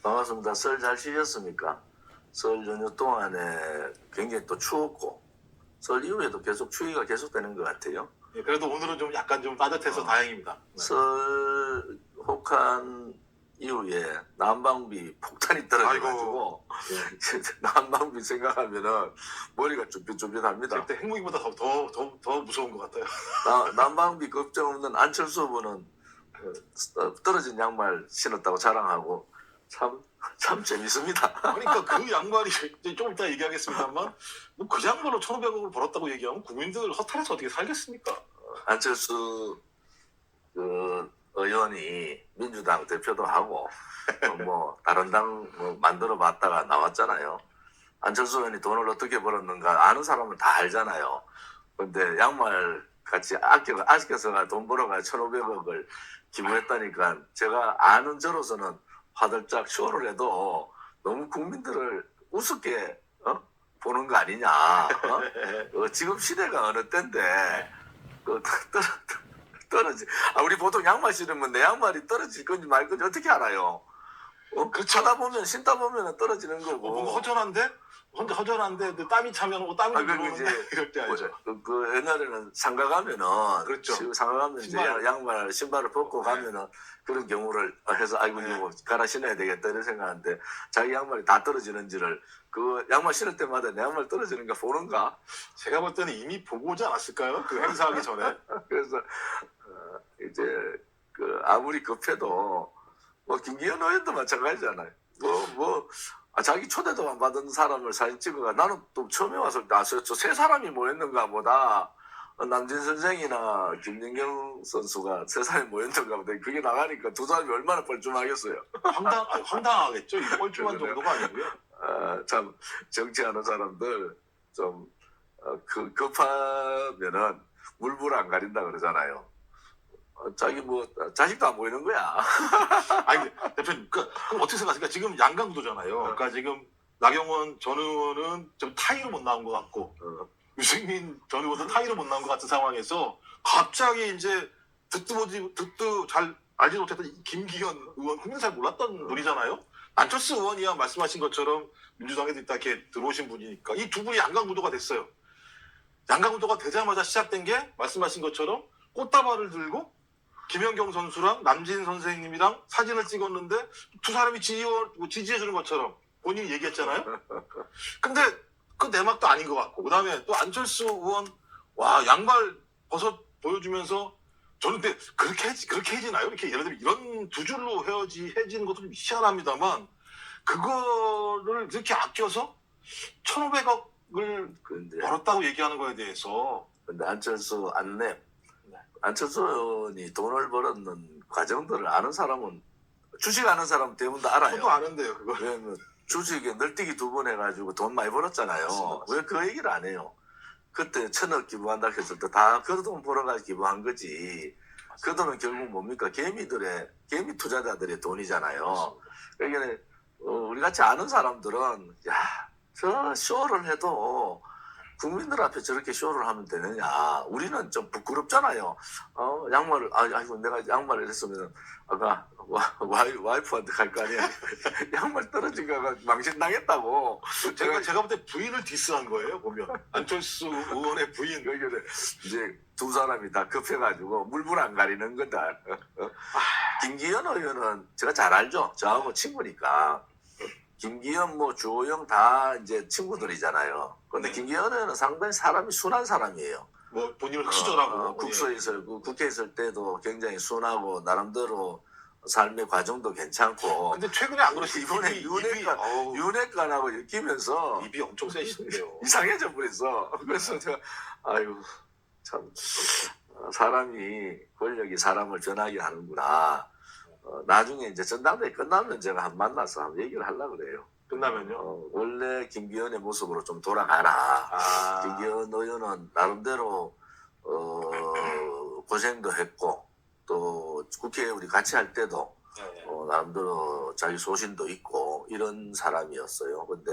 반갑습니다. 설 잘 쉬셨습니까? 설 연휴 동안에 굉장히 또 추웠고 설 이후에도 계속 추위가 계속되는 것 같아요. 예, 그래도 오늘은 좀 약간 좀 따뜻해서 다행입니다. 네. 설 혹한 이후에 난방비 폭탄이 떨어져가지고 난방비 생각하면은 머리가 쭈삣쭈삣합니다. 그때 핵무기보다 더 무서운 것 같아요. 난방비 걱정 없는 안철수 후보는 떨어진 양말 신었다고 자랑하고 참 재밌습니다. 그러니까 그 양말이 이제 좀 이따 얘기하겠습니다만 뭐 그 양말로 1,500억을 벌었다고 얘기하면 국민들 허탈해서 어떻게 살겠습니까? 안철수 그 의원이 민주당 대표도 하고 뭐 다른 당 뭐 만들어 봤다가 나왔잖아요. 안철수 의원이 돈을 어떻게 벌었는가 아는 사람은 다 알잖아요. 근데 양말 같이 아껴서 돈 벌어가 1,500억을 기부했다니까 제가 아는 저로서는 화들짝 쇼를 해도 너무 국민들을 우습게 보는 거 아니냐. 지금 시대가 어느 때인데 떨어지. 우리 보통 양말 신으면 내 양말이 떨어질 건지 말 건지 어떻게 알아요? 하다 보면 신다 보면 떨어지는 거고. 뭔가 허전한데 땀이 차면 오고 땀이 들어오는데 이럴 때 알죠. 그 옛날에는 상가 가면은 그렇죠. 상가 가면 이제 신발을 벗고 가면은 그런 경우를 해서 아이고 이거 갈아 신어야 되겠다 이런 생각하는데 자기 양말이 다 떨어지는지를 그 양말 신을 때마다 내 양말 떨어지는가 보는가? 제가 볼 때는 이미 보고 오지 않았을까요? 그 행사하기 전에. 그래서 이제 그 아무리 급해도 뭐 김기현 의원도 마찬가지잖아요. 자기 초대도 안 받은 사람을 사진 찍어가 나는 또 처음에 왔을 때 저 세 사람이 모였는가 보다 남진 선생이나 김연경 선수가 세 사람이 모였는가 보다 그게 나가니까 두 사람이 얼마나 뻘쭘하겠어요. 황당하겠죠. 이 뻘쭘한 정도가 아니고요. 참 정치하는 사람들 좀 급하면은 물불 안 가린다 그러잖아요. 자기 뭐 자식도 안 보이는 거야. 아니 대표님, 그럼 어떻게 생각하십니까? 지금 양강구도잖아요. 그러니까 지금 나경원 전 의원은 좀 타이로 못 나온 것 같고 유승민 전 의원도 타이로 못 나온 것 같은 상황에서 갑자기 이제 듣도 잘 알지 못했던 김기현 의원, 국민 잘 몰랐던 분이잖아요. 안철수 의원이야 말씀하신 것처럼 민주당에도 있다 이렇게 들어오신 분이니까 이 두 분이 양강구도가 됐어요. 양강구도가 되자마자 시작된 게 말씀하신 것처럼 꽃다발을 들고 김연경 선수랑 남진 선생님이랑 사진을 찍었는데 두 사람이 지지해주는 것처럼 본인이 얘기했잖아요. 근데 그 내막도 아닌 것 같고 그다음에 또 안철수 의원 와 양말 벗어 보여주면서 저는 근데 그렇게 해지나요? 이렇게 예를 들면 이런 두 줄로 헤어지는 것도 좀 희한합니다만 그거를 그렇게 아껴서 1,500억을 벌었다고 얘기하는 거에 대해서 근데 안철수 의원이 돈을 벌었는 과정들을 아는 사람은 주식 아는 사람 대부분 다 알아요. 저도 아는데요 그거. 왜냐면 주식에 널뛰기 2번 해가지고 돈 많이 벌었잖아요. 맞습니다. 왜 그 얘기를 안 해요? 그때 1,000억 기부한다 했을 때 다 그 돈 벌어가지고 기부한 거지. 그 돈은 결국 뭡니까? 개미 투자자들의 돈이잖아요. 그러니까 우리 같이 아는 사람들은 저 쇼를 해도 국민들 앞에 저렇게 쇼를 하면 되느냐. 우리는 좀 부끄럽잖아요. 양말을, 아이고, 내가 양말을 했으면, 아까, 와이프한테 갈 거 아니야. 양말 떨어진 거가 망신당했다고. 제가 볼 때 부인을 디스한 거예요, 보면. 안철수 의원의 부인. 그러니까 이제 두 사람이 다 급해가지고 물불 안 가리는 거다. 김기현 의원은 제가 잘 알죠. 저하고 친구니까. 김기현, 주호영 다 이제 친구들이잖아요. 근데 김기현 의원은 상당히 사람이 순한 사람이에요. 뭐 본인을 수절하고 국회에 있을 때도 굉장히 순하고 나름대로 삶의 과정도 괜찮고. 근데 최근에 안 그러시죠? 이번에 윤핵관하고 엮이면서 입이 엄청 세시는데요. 이상해져 버렸어. 그래서 제가 아유 참 사람이 권력이 사람을 변하게 하는구나. 나중에 이제 전당대회 끝나면 제가 만나서 한번 얘기를 하려고 그래요. 끝나면요? 원래 김기현의 모습으로 좀 돌아가라. 김기현 의원은 나름대로 고생도 했고 또 국회에 우리 같이 할 때도 나름대로 자기 소신도 있고 이런 사람이었어요. 근데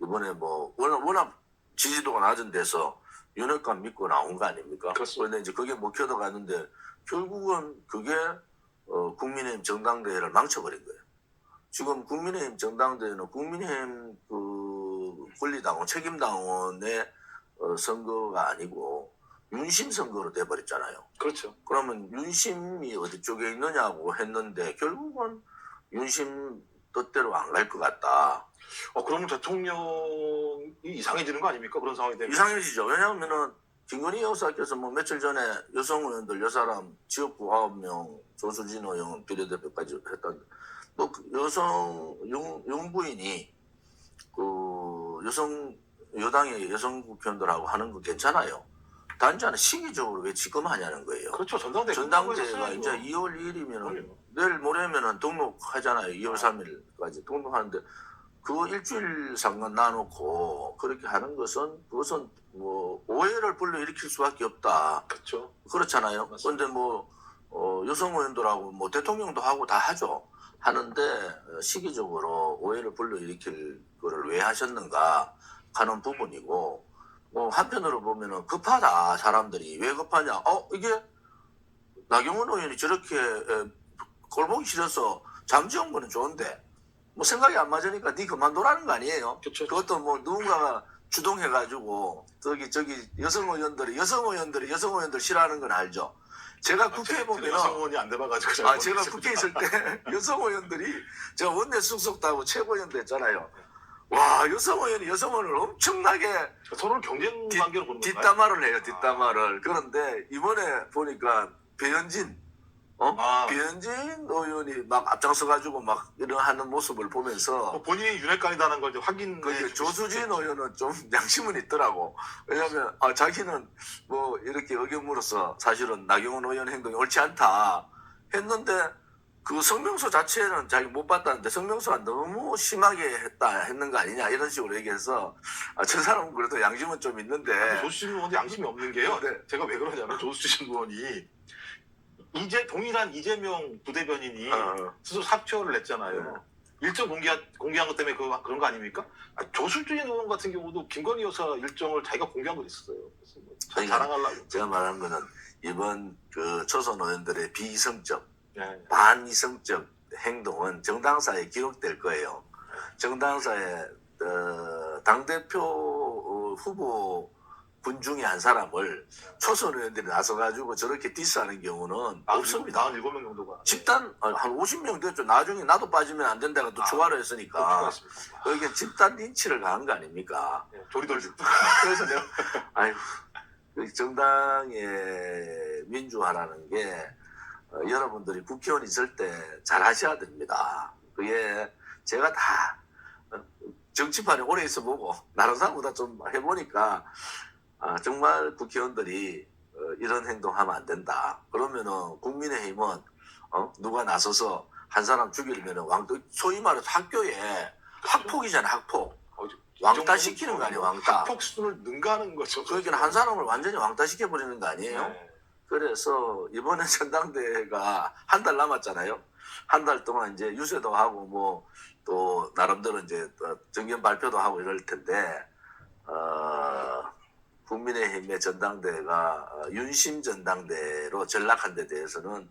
이번에 워낙 지지도가 낮은 데서 윤핵관 믿고 나온 거 아닙니까? 그런데 이제 그게 목표도 갔는데 결국은 그게 국민의힘 정당대회를 망쳐버린 거예요. 지금 국민의힘 전당대회는 국민의힘 그 권리당원, 책임당원의 선거가 아니고 윤심 선거로 돼버렸잖아요. 그렇죠. 그러면 윤심이 어디 쪽에 있느냐고 했는데 결국은 윤심 뜻대로 안 갈 것 같다. 그러면 대통령이 이상해지는 거 아닙니까? 그런 상황이 되면. 이상해지죠. 왜냐하면은 김건희 여사께서 뭐 며칠 전에 여성 의원들 6사람 지역구 9명 조수진 의원 비례대표까지 했던 뭐 여성 영부인이 그 여당의 여성 국회의원들하고 하는 거 괜찮아요. 단지 하나 시기적으로 왜 지금 하냐는 거예요. 그렇죠. 전당대회 전당대회가 이제 2월 2일이면은 내일 모레면은 등록하잖아요. 2월 3일까지 등록하는데 그 일주일 상관 놔놓고 그렇게 하는 것은 그것은 뭐 오해를 불러일으킬 수밖에 없다. 그렇죠. 그렇잖아요. 그런데 뭐 여성 의원들하고 뭐 대통령도 하고 다 하죠. 하는데 시기적으로 오해를 불러일으킬 거를 왜 하셨는가 하는 부분이고 뭐 한편으로 보면은 급하다 사람들이 왜 급하냐? 이게 나경원 의원이 저렇게 꼴보기 싫어서 잠재운 거는 좋은데 뭐 생각이 안 맞으니까 네 그만두라는 거 아니에요? 그렇죠. 그것도 뭐 누군가가 주동해가지고 저기 여성 의원들 싫어하는 건 알죠. 제가 국회에 보면 여성 의원이 안 돼봐가지고 제가 국회에 있을 때 여성 의원들이 제가 원내 숙속도 하고 최고위원도 했잖아요. 와 여성 의원이 여성 의원을 엄청나게 서로 경쟁 관계로 보는 건가요? 뒷담화를 해요. 뒷담화를. 그런데 이번에 보니까 배현진 배현진 의원이 막 앞장서가지고 막 이런 하는 모습을 보면서 본인이 윤핵관이라는 걸 이제 확인해 그 주시죠. 조수진 의원은 좀 양심은 있더라고. 왜냐하면 자기는 뭐 이렇게 의견물어서 사실은 나경원 의원 행동이 옳지 않다 했는데 그 성명서 자체는 자기 못 봤다는데 성명서가 너무 심하게 했는 거 아니냐 이런 식으로 얘기해서 저 사람은 그래도 양심은 좀 있는데 조수진 의원도 양심이 없는 게요. 네. 제가 왜 그러냐면 조수진 의원이 동일한 이재명 부대변인이 스스로 사표를 냈잖아요. 일정 공개한 것 때문에 그런 거 아닙니까? 조수진 의원 같은 경우도 김건희 여사 일정을 자기가 공개한 거 있었어요. 그래서 뭐 자랑하려고. 제가 말한 거는 이번 그 초선 의원들의 비이성적 네. 반이성적 행동은 정당사에 기록될 거예요. 정당사에 당대표 후보 군 중에 한 사람을 초선 의원들이 나서가지고 저렇게 디스하는 경우는 없습니다. 47명 정도가. 집단 한 50명 됐죠. 나중에 나도 빠지면 안 된다가 또 추가로 했으니까 이게 집단 린치를 가한 거 아닙니까? 네, 조리돌 중. 그래서 내가 아이고 정당의 민주화라는 게 여러분들이 국회의원 있을 때 잘 하셔야 됩니다. 그게 제가 다 정치판에 오래 있어보고 다른 사람보다 좀 해보니까 정말 국회의원들이 이런 행동하면 안 된다. 그러면은 국민의힘은 누가 나서서 한 사람 죽이려면은 소위 말해서 학교에 학폭이잖아 학폭. 왕따 시키는 거 아니에요 왕따. 학폭 수준을 능가하는 거죠. 그러니까 한 사람을 완전히 왕따 시켜버리는 거 아니에요? 네. 그래서 이번에 전당대회가 한 달 남았잖아요. 한 달 동안 이제 유세도 하고 뭐 또 나름대로 이제 정견 발표도 하고 이럴 텐데 국민의힘의 전당대회가 윤심 전당대회로 전락한 데 대해서는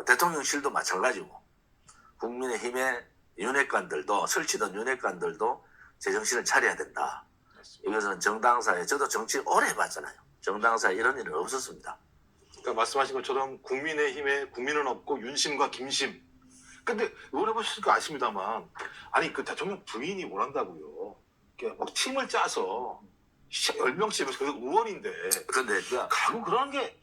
대통령실도 마찬가지고 국민의힘의 윤핵관들도 설치던 윤핵관들도 제정신을 차려야 된다. 이것은 정당사에 저도 정치 오래 해봤잖아요. 정당사에 이런 일은 없었습니다. 그러니까 말씀하신 것처럼 국민의힘에 국민은 없고 윤심과 김심. 근데 의원 해보셨으니까 아십니다만 아니 그 대통령 부인이 원한다고요. 이렇게 막 팀을 짜서 10명씩 그 의원인데 그런데 가고 그러는 게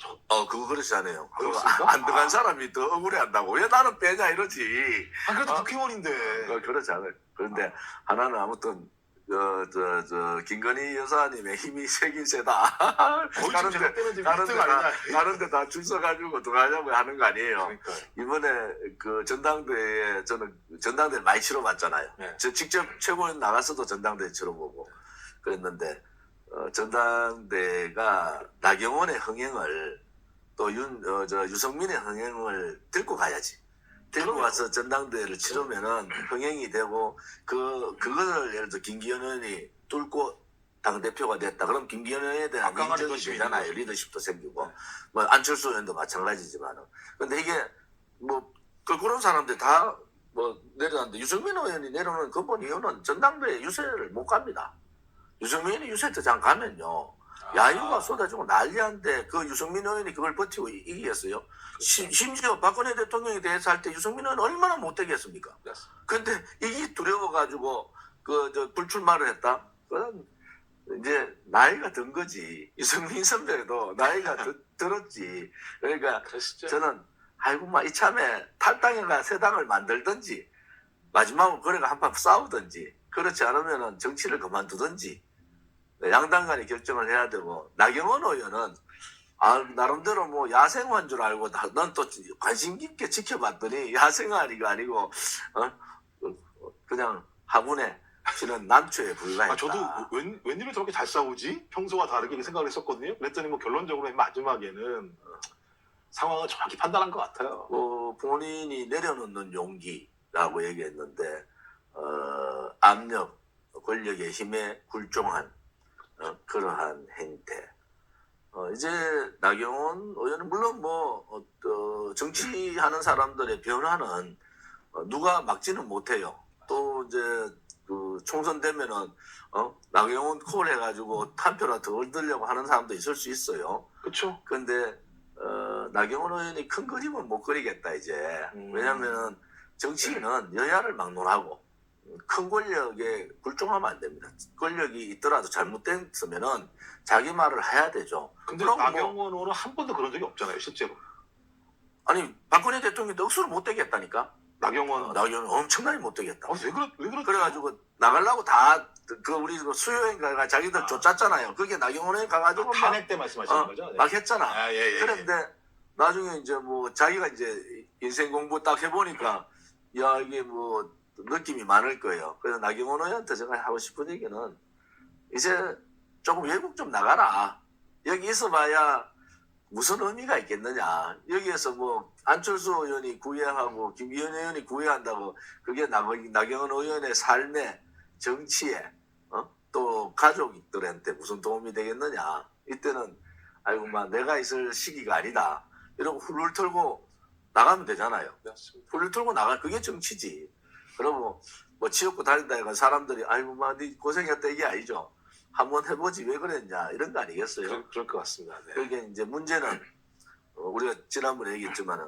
그거 그렇지 않아요. 그거 그렇습니까? 안 들어간 사람이 더 억울해한다고. 왜 나는 빼냐 이러지. 그래도 국회의원인데 그렇지 않아요. 그런데 하나는 아무튼 김건희 여사님의 힘이 세긴 세다. 거의 지금 제가 때는 지금 1등 아니냐. 가는데 다 줄 서가지고 들어가자고 하는 거 아니에요. 그러니까 이번에 그 전당대회에 저는 전당대회 많이 치러봤잖아요. 네. 저 직접 최고위원 나가서도 전당대회 치러보고 그랬는데 전당대회가 나경원의 흥행을 또 유승민의 흥행을 들고 가야지. 들고 가서 전당대회를 치르면은 흥행이 되고 그거를 예를 들어 김기현 의원이 뚫고 당대표가 됐다. 그럼 김기현 의원에 대한 막강한 인정이 리더십이 되잖아요. 리더십도 생기고 뭐 안철수 의원도 마찬가지지만은 근데 이게 뭐 그런 사람들 다 뭐 내려놨는데 유승민 의원이 내려오는 근본 이유는 전당대회 유세를 못 갑니다. 유승민이 유세트장 가면요. 야유가 쏟아지고 난리한데 그 유승민 의원이 그걸 버티고 이기겠어요? 심지어 박근혜 대통령에 대해서 할 때 유승민 의원은 얼마나 못되겠습니까? 근데 이게 두려워가지고 저 불출마를 했다? 그건 이제 나이가 든 거지. 유승민 선배도 나이가 들었지. 그러니까 그러시죠? 저는 아이고 막 이참에 탈당해가 새 당을 만들든지 마지막으로 그래가 한판 싸우든지 그렇지 않으면은 정치를 그만두든지 양당 간에 결정을 해야 되고 나경원 의원은 나름대로 뭐 야생화인 줄 알고 난 또 관심 깊게 지켜봤더니 야생화가 아니고 그냥 화분에 치는 난초에 불과했다. 저도 웬일로 저렇게 잘 싸우지? 평소와 다르게 생각을 했었거든요. 그랬더니 뭐 결론적으로 마지막에는 상황을 정확히 판단한 것 같아요. 본인이 내려놓는 용기라고 얘기했는데 압력, 권력의 힘에 굴종한 그러한 행태. 이제 나경원 의원은 물론 정치하는 사람들의 변화는 누가 막지는 못해요. 또 이제 그 총선 되면은 나경원 콜 해가지고 한 표나 더 얻으려고 하는 사람도 있을 수 있어요. 그렇죠. 근데 나경원 의원이 큰 그림은 못 그리겠다 이제. 왜냐면은 정치인은 여야를 막론하고 큰 권력에 굴종하면 안 됩니다. 권력이 있더라도 잘못됐으면은 자기 말을 해야 되죠. 근데 그럼 나경원 의원은 한 번도 그런 적이 없잖아요, 실제로. 아니 박근혜 대통령도 억수로 못 되겠다니까. 나경원 나경원 엄청나게 못 되겠다. 왜 그렇죠? 그래가지고 나가려고 다 우리 수요일인가 자기들 쫓았잖아요. 그게 나경원에 가가지고 탄핵 때 말씀하시는 거죠? 네. 막 했잖아. 예. 그런데 나중에 이제 뭐 자기가 이제 인생 공부 딱 해보니까 야 이게 뭐 느낌이 많을 거예요. 그래서 나경원 의원한테 제가 하고 싶은 얘기는 이제 조금 외국 좀 나가라. 여기 있어봐야 무슨 의미가 있겠느냐. 여기에서 뭐 안철수 의원이 구애하고 김기현 의원이 구애한다고 그게 나경원 의원의 삶에 정치에 또 가족들한테 무슨 도움이 되겠느냐. 이때는 아이고 막 내가 있을 시기가 아니다. 이러고 훌훌 털고 나가면 되잖아요. 훌훌 털고 나가 그게 정치지. 그러고 뭐 지역구 다닌다 해가 사람들이 아이고 막 네 고생했다 이게 아니죠. 한번 해보지 왜 그랬냐 이런 거 아니겠어요? 그럴 것 같습니다. 네. 그게 이제 문제는 우리가 지난번에 얘기했지만은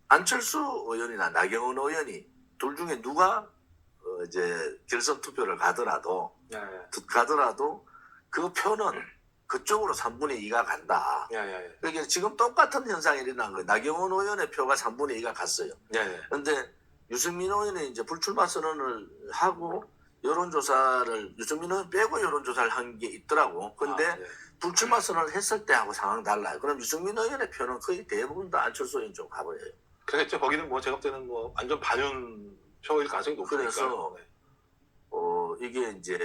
안철수 의원이나 나경원 의원이 둘 중에 누가 이제 결선 투표를 가더라도 그 표는 그쪽으로 3분의 2가 간다. 그러니까 지금 똑같은 현상이 일어난 거예요. 나경원 의원의 표가 3분의 2가 갔어요. 그런데 유승민 의원이 이제 불출마 선언을 하고 여론조사를 유승민 의원 빼고 여론조사를 한 게 있더라고. 근데 불출마 선언을 했을 때하고 상황 달라요. 그럼 유승민 의원의 표는 거의 대부분 다 안철수 의원 쪽 가버려요. 그렇겠죠. 거기는 뭐 제가 볼 때는 뭐 완전 반윤 표일 가능성이 높으니까. 그래서 이게 이제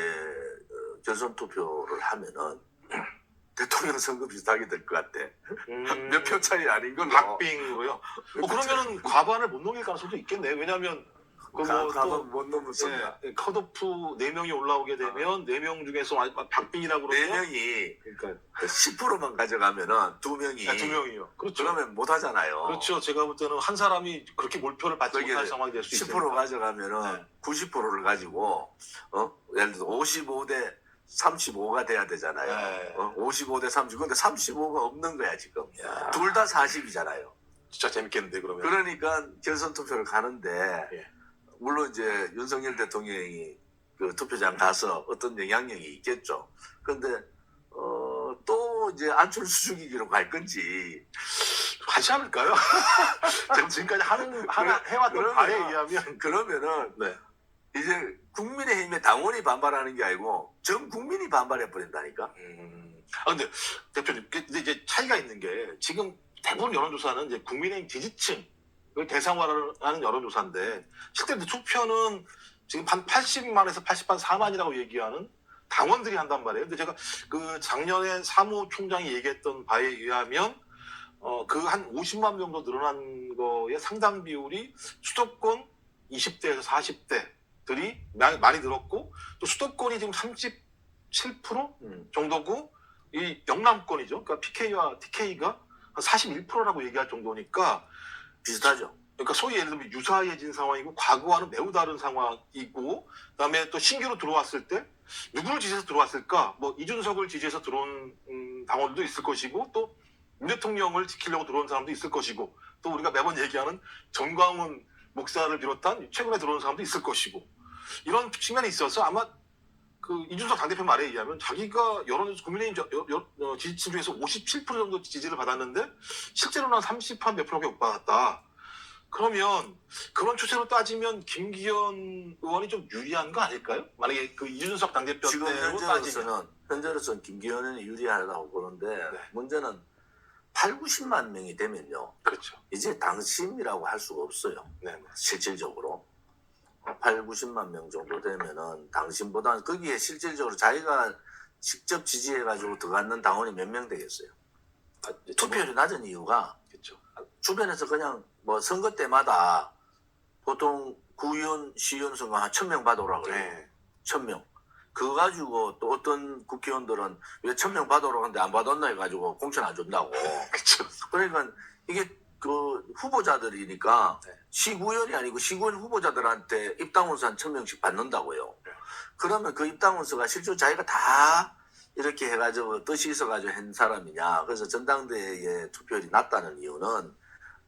결선 투표를 하면은 대통령 선거 비슷하게 될 것 같아. 몇 표 차이 아닌 걸로. 박빙으로요. 그러면은 과반을 못 넘길 가능성도 있겠네요. 왜냐하면 가만 못 넘었어. 컷오프 4명이 올라오게 되면 4명 중에서 박빙이라고 그러면 4명이 그러니까 10%만 가져가면은 2명이 2명이요. 그렇죠. 그러면 못 하잖아요. 그렇죠. 제가 볼 때는 한 사람이 그렇게 몰표를 받지 못할 상황이 될 수 있어요. 10% 가져가면은 90%를 가지고 예를 들어 55대 35가 돼야 되잖아요. 55대 30. 근데 35가 없는 거야 지금. 둘 다 40이잖아요. 진짜 재밌겠는데 그러면. 그러니까 결선 투표를 가는데 물론 이제 윤석열 대통령이 그 투표장 가서 어떤 영향력이 있겠죠. 근데 또 이제 안철수 죽이기로 갈 건지 하지 않을까요? 지금까지 해왔던 바에 의하면 그러면은 이제 국민의힘의 당원이 반발하는 게 아니고 전 국민이 반발해 버린다니까. 근데 대표님 이제 차이가 있는 게 지금 대부분 여론조사는 이제 국민의힘 지지층을 대상화하는 여론조사인데 실제 투표는 지금 한 80만에서 84만이라고 얘기하는 당원들이 한단 말이에요. 근데 제가 그 작년에 사무총장이 얘기했던 바에 의하면 그 한 50만 명 정도 늘어난 거의 상당 비율이 수도권 20대에서 40대들이 많이 늘었고 또 수도권이 지금 37% 정도고 이 영남권이죠. 그러니까 PK와 TK가 한 41%라고 얘기할 정도니까 비슷하죠. 그러니까 소위 예를 들면 유사해진 상황이고 과거와는 매우 다른 상황이고 그다음에 또 신규로 들어왔을 때 누구를 지지해서 들어왔을까? 뭐 이준석을 지지해서 들어온 당원들도 있을 것이고 또 윤 대통령을 지키려고 들어온 사람도 있을 것이고 또 우리가 매번 얘기하는 정광훈 목사를 비롯한 최근에 들어온 사람도 있을 것이고 이런 측면이 있어서 아마 그 이준석 당대표 말에 의하면 자기가 여론에서 국민의힘 지지층 중에서 57% 정도 지지를 받았는데 실제로는 한 30한 몇 프로밖에 못 받았다. 그러면 그런 추세로 따지면 김기현 의원이 좀 유리한 거 아닐까요? 만약에 그 이준석 당대표 지금 때로 따지면. 현재로서는 김기현 의원이 유리하다고 보는데 네. 문제는 8, 90만 명이 되면요. 그렇죠. 이제 당심이라고 할 수가 없어요. 네. 실질적으로. 8, 90만 명 정도 되면은 당신보다는 거기에 실질적으로 자기가 직접 지지해가지고 들어가는 당원이 몇 명 되겠어요. 투표율이 낮은 이유가 그렇죠. 주변에서 그냥 뭐 선거 때마다 보통 구의원, 시의원 선거 한 1000명 받아오라고 그래요. 네. 1000명. 그거 가지고 또 어떤 국회의원들은 왜 1000명 받아오라고 하는데 안 받았나 해가지고 공천 안 준다고. 그렇죠. 그러니까 이게 그 후보자들이니까 네. 시구의원이 아니고 시구의원 후보자들한테 입당원수 한 1000명씩 받는다고요. 네. 그러면 그 입당원수가 실제로 자기가 다 이렇게 해가지고 뜻이 있어가지고 한 사람이냐. 그래서 전당대회의 투표율이 낮다는 이유는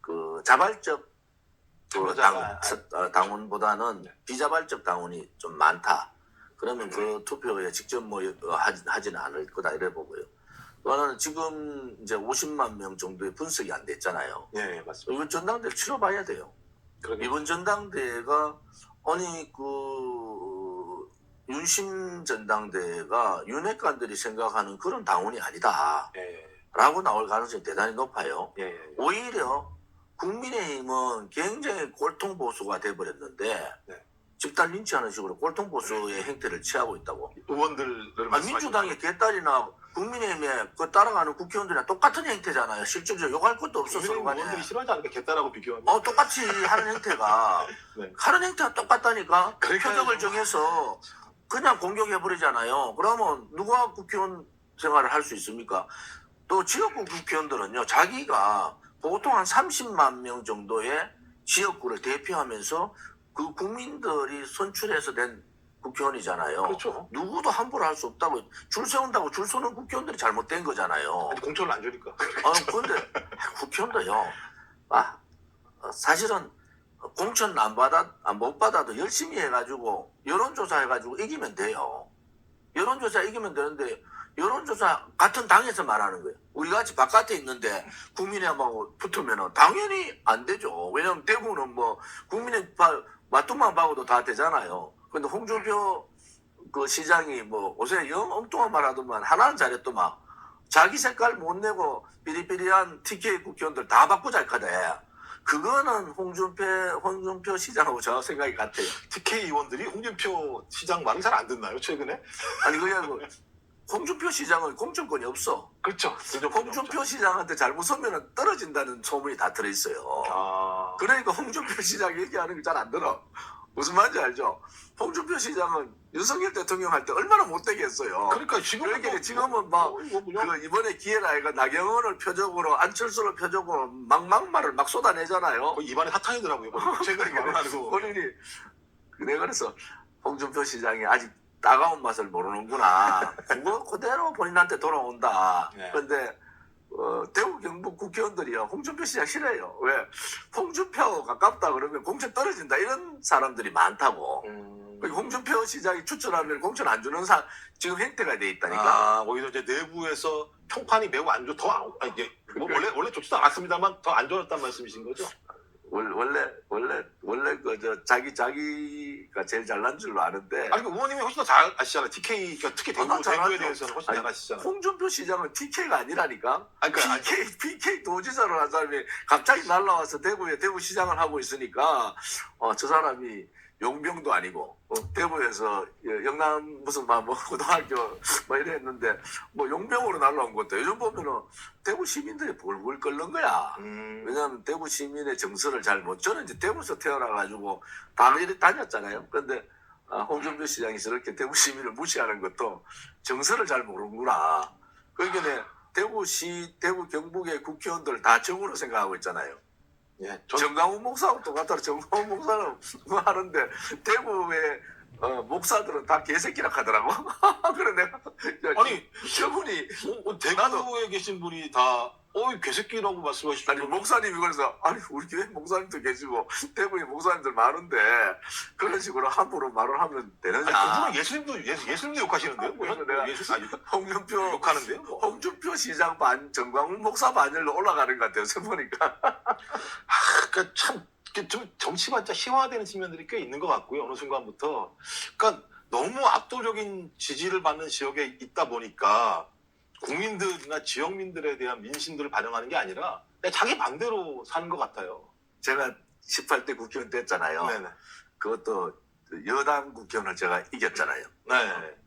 그 자발적 그 당원보다는 네. 비자발적 당원이 좀 많다. 그러면 그 투표에 직접 뭐 하지는 않을 거다 이래 보고요. 또 하나는 지금 이제 50만 명 정도의 분석이 안 됐잖아요. 네, 맞습니다. 이번 전당대회 치러봐야 돼요. 그러게. 이번 전당대회가 아니 그 윤심 전당대회가 윤핵관들이 생각하는 그런 당원이 아니다. 예, 라고 나올 가능성이 대단히 높아요. 예, 예. 오히려 국민의힘은 굉장히 꼴통 보수가 돼버렸는데 네. 집단 린치하는 식으로 꼴통 보수의 행태를 취하고 있다고. 의원들을 민주당의 개딸이나 국민의힘에 그 따라가는 국회의원들이랑 똑같은 행태잖아요. 실질적으로 욕할 것도 없어 서로 국민의힘 간에. 의원들이 싫어하지 않을까 개딸하고 비교하면. 똑같이 하는 행태가 네. 하는 행태가 똑같다니까. 그러니까요. 표적을 정해서 그냥 공격해버리잖아요. 그러면 누가 국회의원 생활을 할 수 있습니까? 또 지역구 국회의원들은요. 자기가 보통 한 30만 명 정도의 지역구를 대표하면서 그 국민들이 선출해서 된 국회의원이잖아요. 그렇죠. 누구도 함부로 할 수 없다고. 줄 세운다고 줄 서는 국회의원들이 잘못된 거잖아요. 아니, 공천을 안 주니까. 그런데 국회의원도요. 사실은 공천 못 받아도 열심히 해가지고 여론조사 해가지고 이기면 돼요. 여론조사 이기면 되는데 여론조사 같은 당에서 말하는 거예요. 우리 같이 바깥에 있는데 국민의힘하고 붙으면은 당연히 안 되죠. 왜냐면 대구는 뭐 국민의힘 맞뚱만 박아도 다 되잖아요. 근데 홍준표 그 시장이 뭐 요새 영 엉뚱한 말 하더만 하나는 잘했더만 자기 색깔 못 내고 삐리삐리한 TK 국회의원들 다 바꾸자 했거든. 그거는 홍준표 시장하고 저 생각이 같아요. TK 의원들이 홍준표 시장 말을 잘 안 듣나요, 최근에? 아니 그게 뭐 홍준표 시장은 공천권이 없어. 그렇죠. 홍준표 시장한테 잘못 서면 떨어진다는 소문이 다 들어있어요. 아. 그러니까 홍준표 시장 얘기하는 거 잘 안 들어. 무슨 말인지 알죠? 홍준표 시장은 윤석열 대통령 할 때 얼마나 못되게 했어요. 그러니까 지금은 그러니까 지금은 막 그 이번에 기회라 이거 나경원을 표적으로 안철수를 표적으로 막말을 막 쏟아내잖아요. 입안에 사탕이더라고요. 최근에 말하고. 본인이 내가 그래서 홍준표 시장이 아직 따가운 맛을 모르는구나. 그거 그대로 본인한테 돌아온다. 네. 그런데 대구 경북 국회의원들이요 홍준표 시장 싫어해요. 왜? 홍준표 가깝다 그러면 공천 떨어진다 이런 사람들이 많다고. 홍준표 시장이 추천하면 공천 안 주는 지금 행태가 돼 있다니까. 오히려 이제 내부에서 평판이 매우 안 좋. 이게 뭐 원래 좋지도 않았습니다만 더 안 좋았단 말씀이신 거죠? 원래 자기가 제일 잘난 줄로 아는데. 아니, 의원님이 훨씬 더 잘 아시잖아요. TK, 그러니까 특히 대구에 잘하죠. 대해서는 훨씬 잘 아시잖아요. 홍준표 시장은 TK가 아니라니까. 그러니까 PK 도지사를 한 사람이 갑자기 날라와서 대구 시장을 하고 있으니까 저 사람이 용병도 아니고 대구에서 영남 무슨 뭐 고등학교 뭐 이래 했는데 뭐 용병으로 날라온 것도 요즘 보면은 대구 시민들이 불불 끓는 거야. 왜냐하면 대구 시민의 정서를 잘 못. 저는 이제 대구에서 태어나가지고 다 이래 다녔잖아요. 근데 홍준표 시장이 저렇게 대구 시민을 무시하는 것도 정서를 잘 모르는구나. 그러니까 대구 경북의 국회의원들 다 적으로 생각하고 있잖아요. 예, 정강훈 목사하고 똑같더라. 정강훈 목사는 뭐 하는데 대구의 목사들은 다 개새끼라 하더라고. 그래 내가 아니 저분이 대구에 계신 분이 다 개새끼라고 말씀하시죠. 아니 목사님이 그래서 아니 우리 교회 목사님도 계시고 대구에 목사님들 많은데 그런 식으로 함부로 말을 하면 되느냐. 아니, 예수님도 욕하시는데요? 뭐 그래서 내가 홍준표 욕하는데요? 뭐. 홍준표 시장 반 정광훈 목사 반열로 올라가는 것 같아요. 보니까 그러니까 참 좀 정치가 진짜 희화되는 측면들이 꽤 있는 것 같고요. 어느 순간부터. 그러니까 너무 압도적인 지지를 받는 지역에 있다 보니까 국민들이나 지역민들에 대한 민심들을 반영하는 게 아니라 그냥 자기 반대로 사는 것 같아요. 제가 18대 국회의원 됐잖아요. 네네. 그것도 여당 국회의원을 제가 이겼잖아요. 네.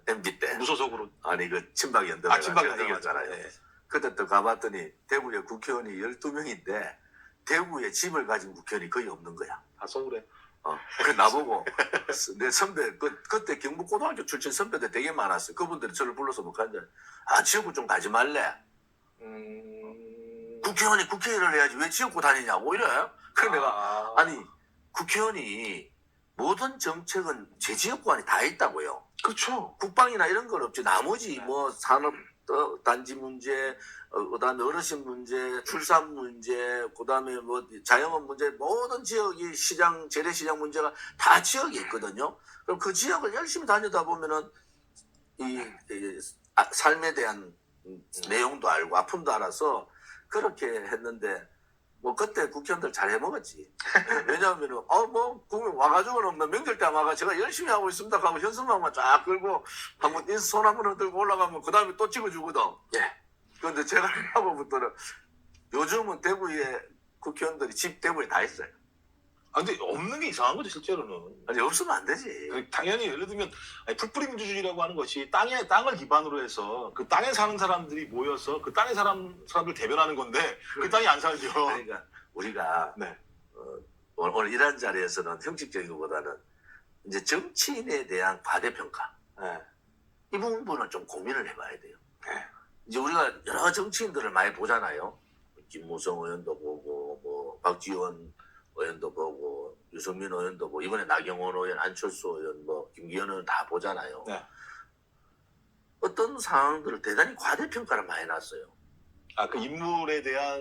MB 때. 무소속으로. 아니 그 친박연대가 친박연대 이겼잖아요. 네. 그때 또 가봤더니 대구에 국회의원이 12명인데 대구에 집을 가진 국회의원이 거의 없는 거야. 다 서울에. 그 나보고 내 선배 그때 경북고등학교 출신 선배들 되게 많았어요. 그분들이 저를 불러서 뭐 하는데 지역구 좀 가지 말래. 국회의원이 국회의원을 해야지 왜 지역구 다니냐고 이래. 그래 내가 아니 국회의원이 모든 정책은 제 지역구 안에 다 있다고요. 그렇죠. 국방이나 이런 건 없지. 나머지 네. 뭐 산업 단지 문제, 그다음에 어르신 문제, 출산 문제, 그다음에 뭐 자영업 문제, 모든 지역이 시장 재래시장 문제가 다 지역에 있거든요. 그럼 그 지역을 열심히 다니다 보면은 이 삶에 대한 내용도 알고 아픔도 알아서 그렇게 했는데 뭐 그때 국회의원들 잘 해먹었지. 왜냐하면은 뭐 국민 와가지고는 뭐 명절 때 와가 제가 열심히 하고 있습니다 하고 현수막만 쫙 끌고 한번 손 한 번 들고 올라가면 그 다음에 또 찍어주거든. 예. 그런데 제가 하고부터는 요즘은 대구에 국회의원들이 집 대구에 다 있어요. 근데 없는 게 이상한 거죠 실제로는. 아니 없으면 안 되지. 당연히 예를 들면 풀뿌리 민주주의라고 하는 것이 땅을 기반으로 해서 그 땅에 사는 사람들이 모여서 그 땅에 사람들 대변하는 건데 그 땅이 안 살죠. 그러니까 우리가 네. 오늘 이런 자리에서는 형식적이기보다는 이제 정치인에 대한 과대평가 네. 이 부분은 좀 고민을 해봐야 돼요. 네. 이제 우리가 여러 정치인들을 많이 보잖아요. 김무성 의원도 보고 뭐 박지원 의원도 보고 유승민 의원도 보고 이번에 나경원 의원, 안철수 의원, 뭐 김기현 의원 다 보잖아요. 네. 어떤 상황들을 대단히 과대평가를 많이 놨어요. 그 인물에 대한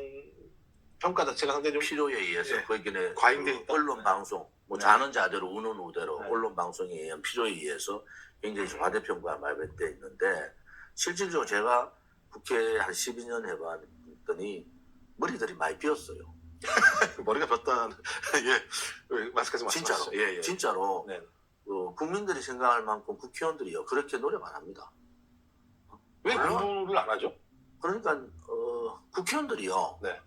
평가 자체가 상당히 좀 필요에 의해서 네. 거기는 과잉돼 있다. 언론 방송 뭐 네. 자는 자대로 우는 우대로 네. 언론 방송에 의한 필요에 의해서 굉장히 과대평가가 많이 돼 있는데 실질적으로 제가 국회에 한 12년 해봤더니 머리들이 많이 비었어요. 머리가 폈다는 예 마스크에서 진짜로. 말씀하시죠. 예. 진짜로 네. 국민들이 생각할 만큼 국회의원들이요 그렇게 노력 안 합니다. 왜 물론. 공부를 안 하죠? 그러니까 국회의원들이요 네.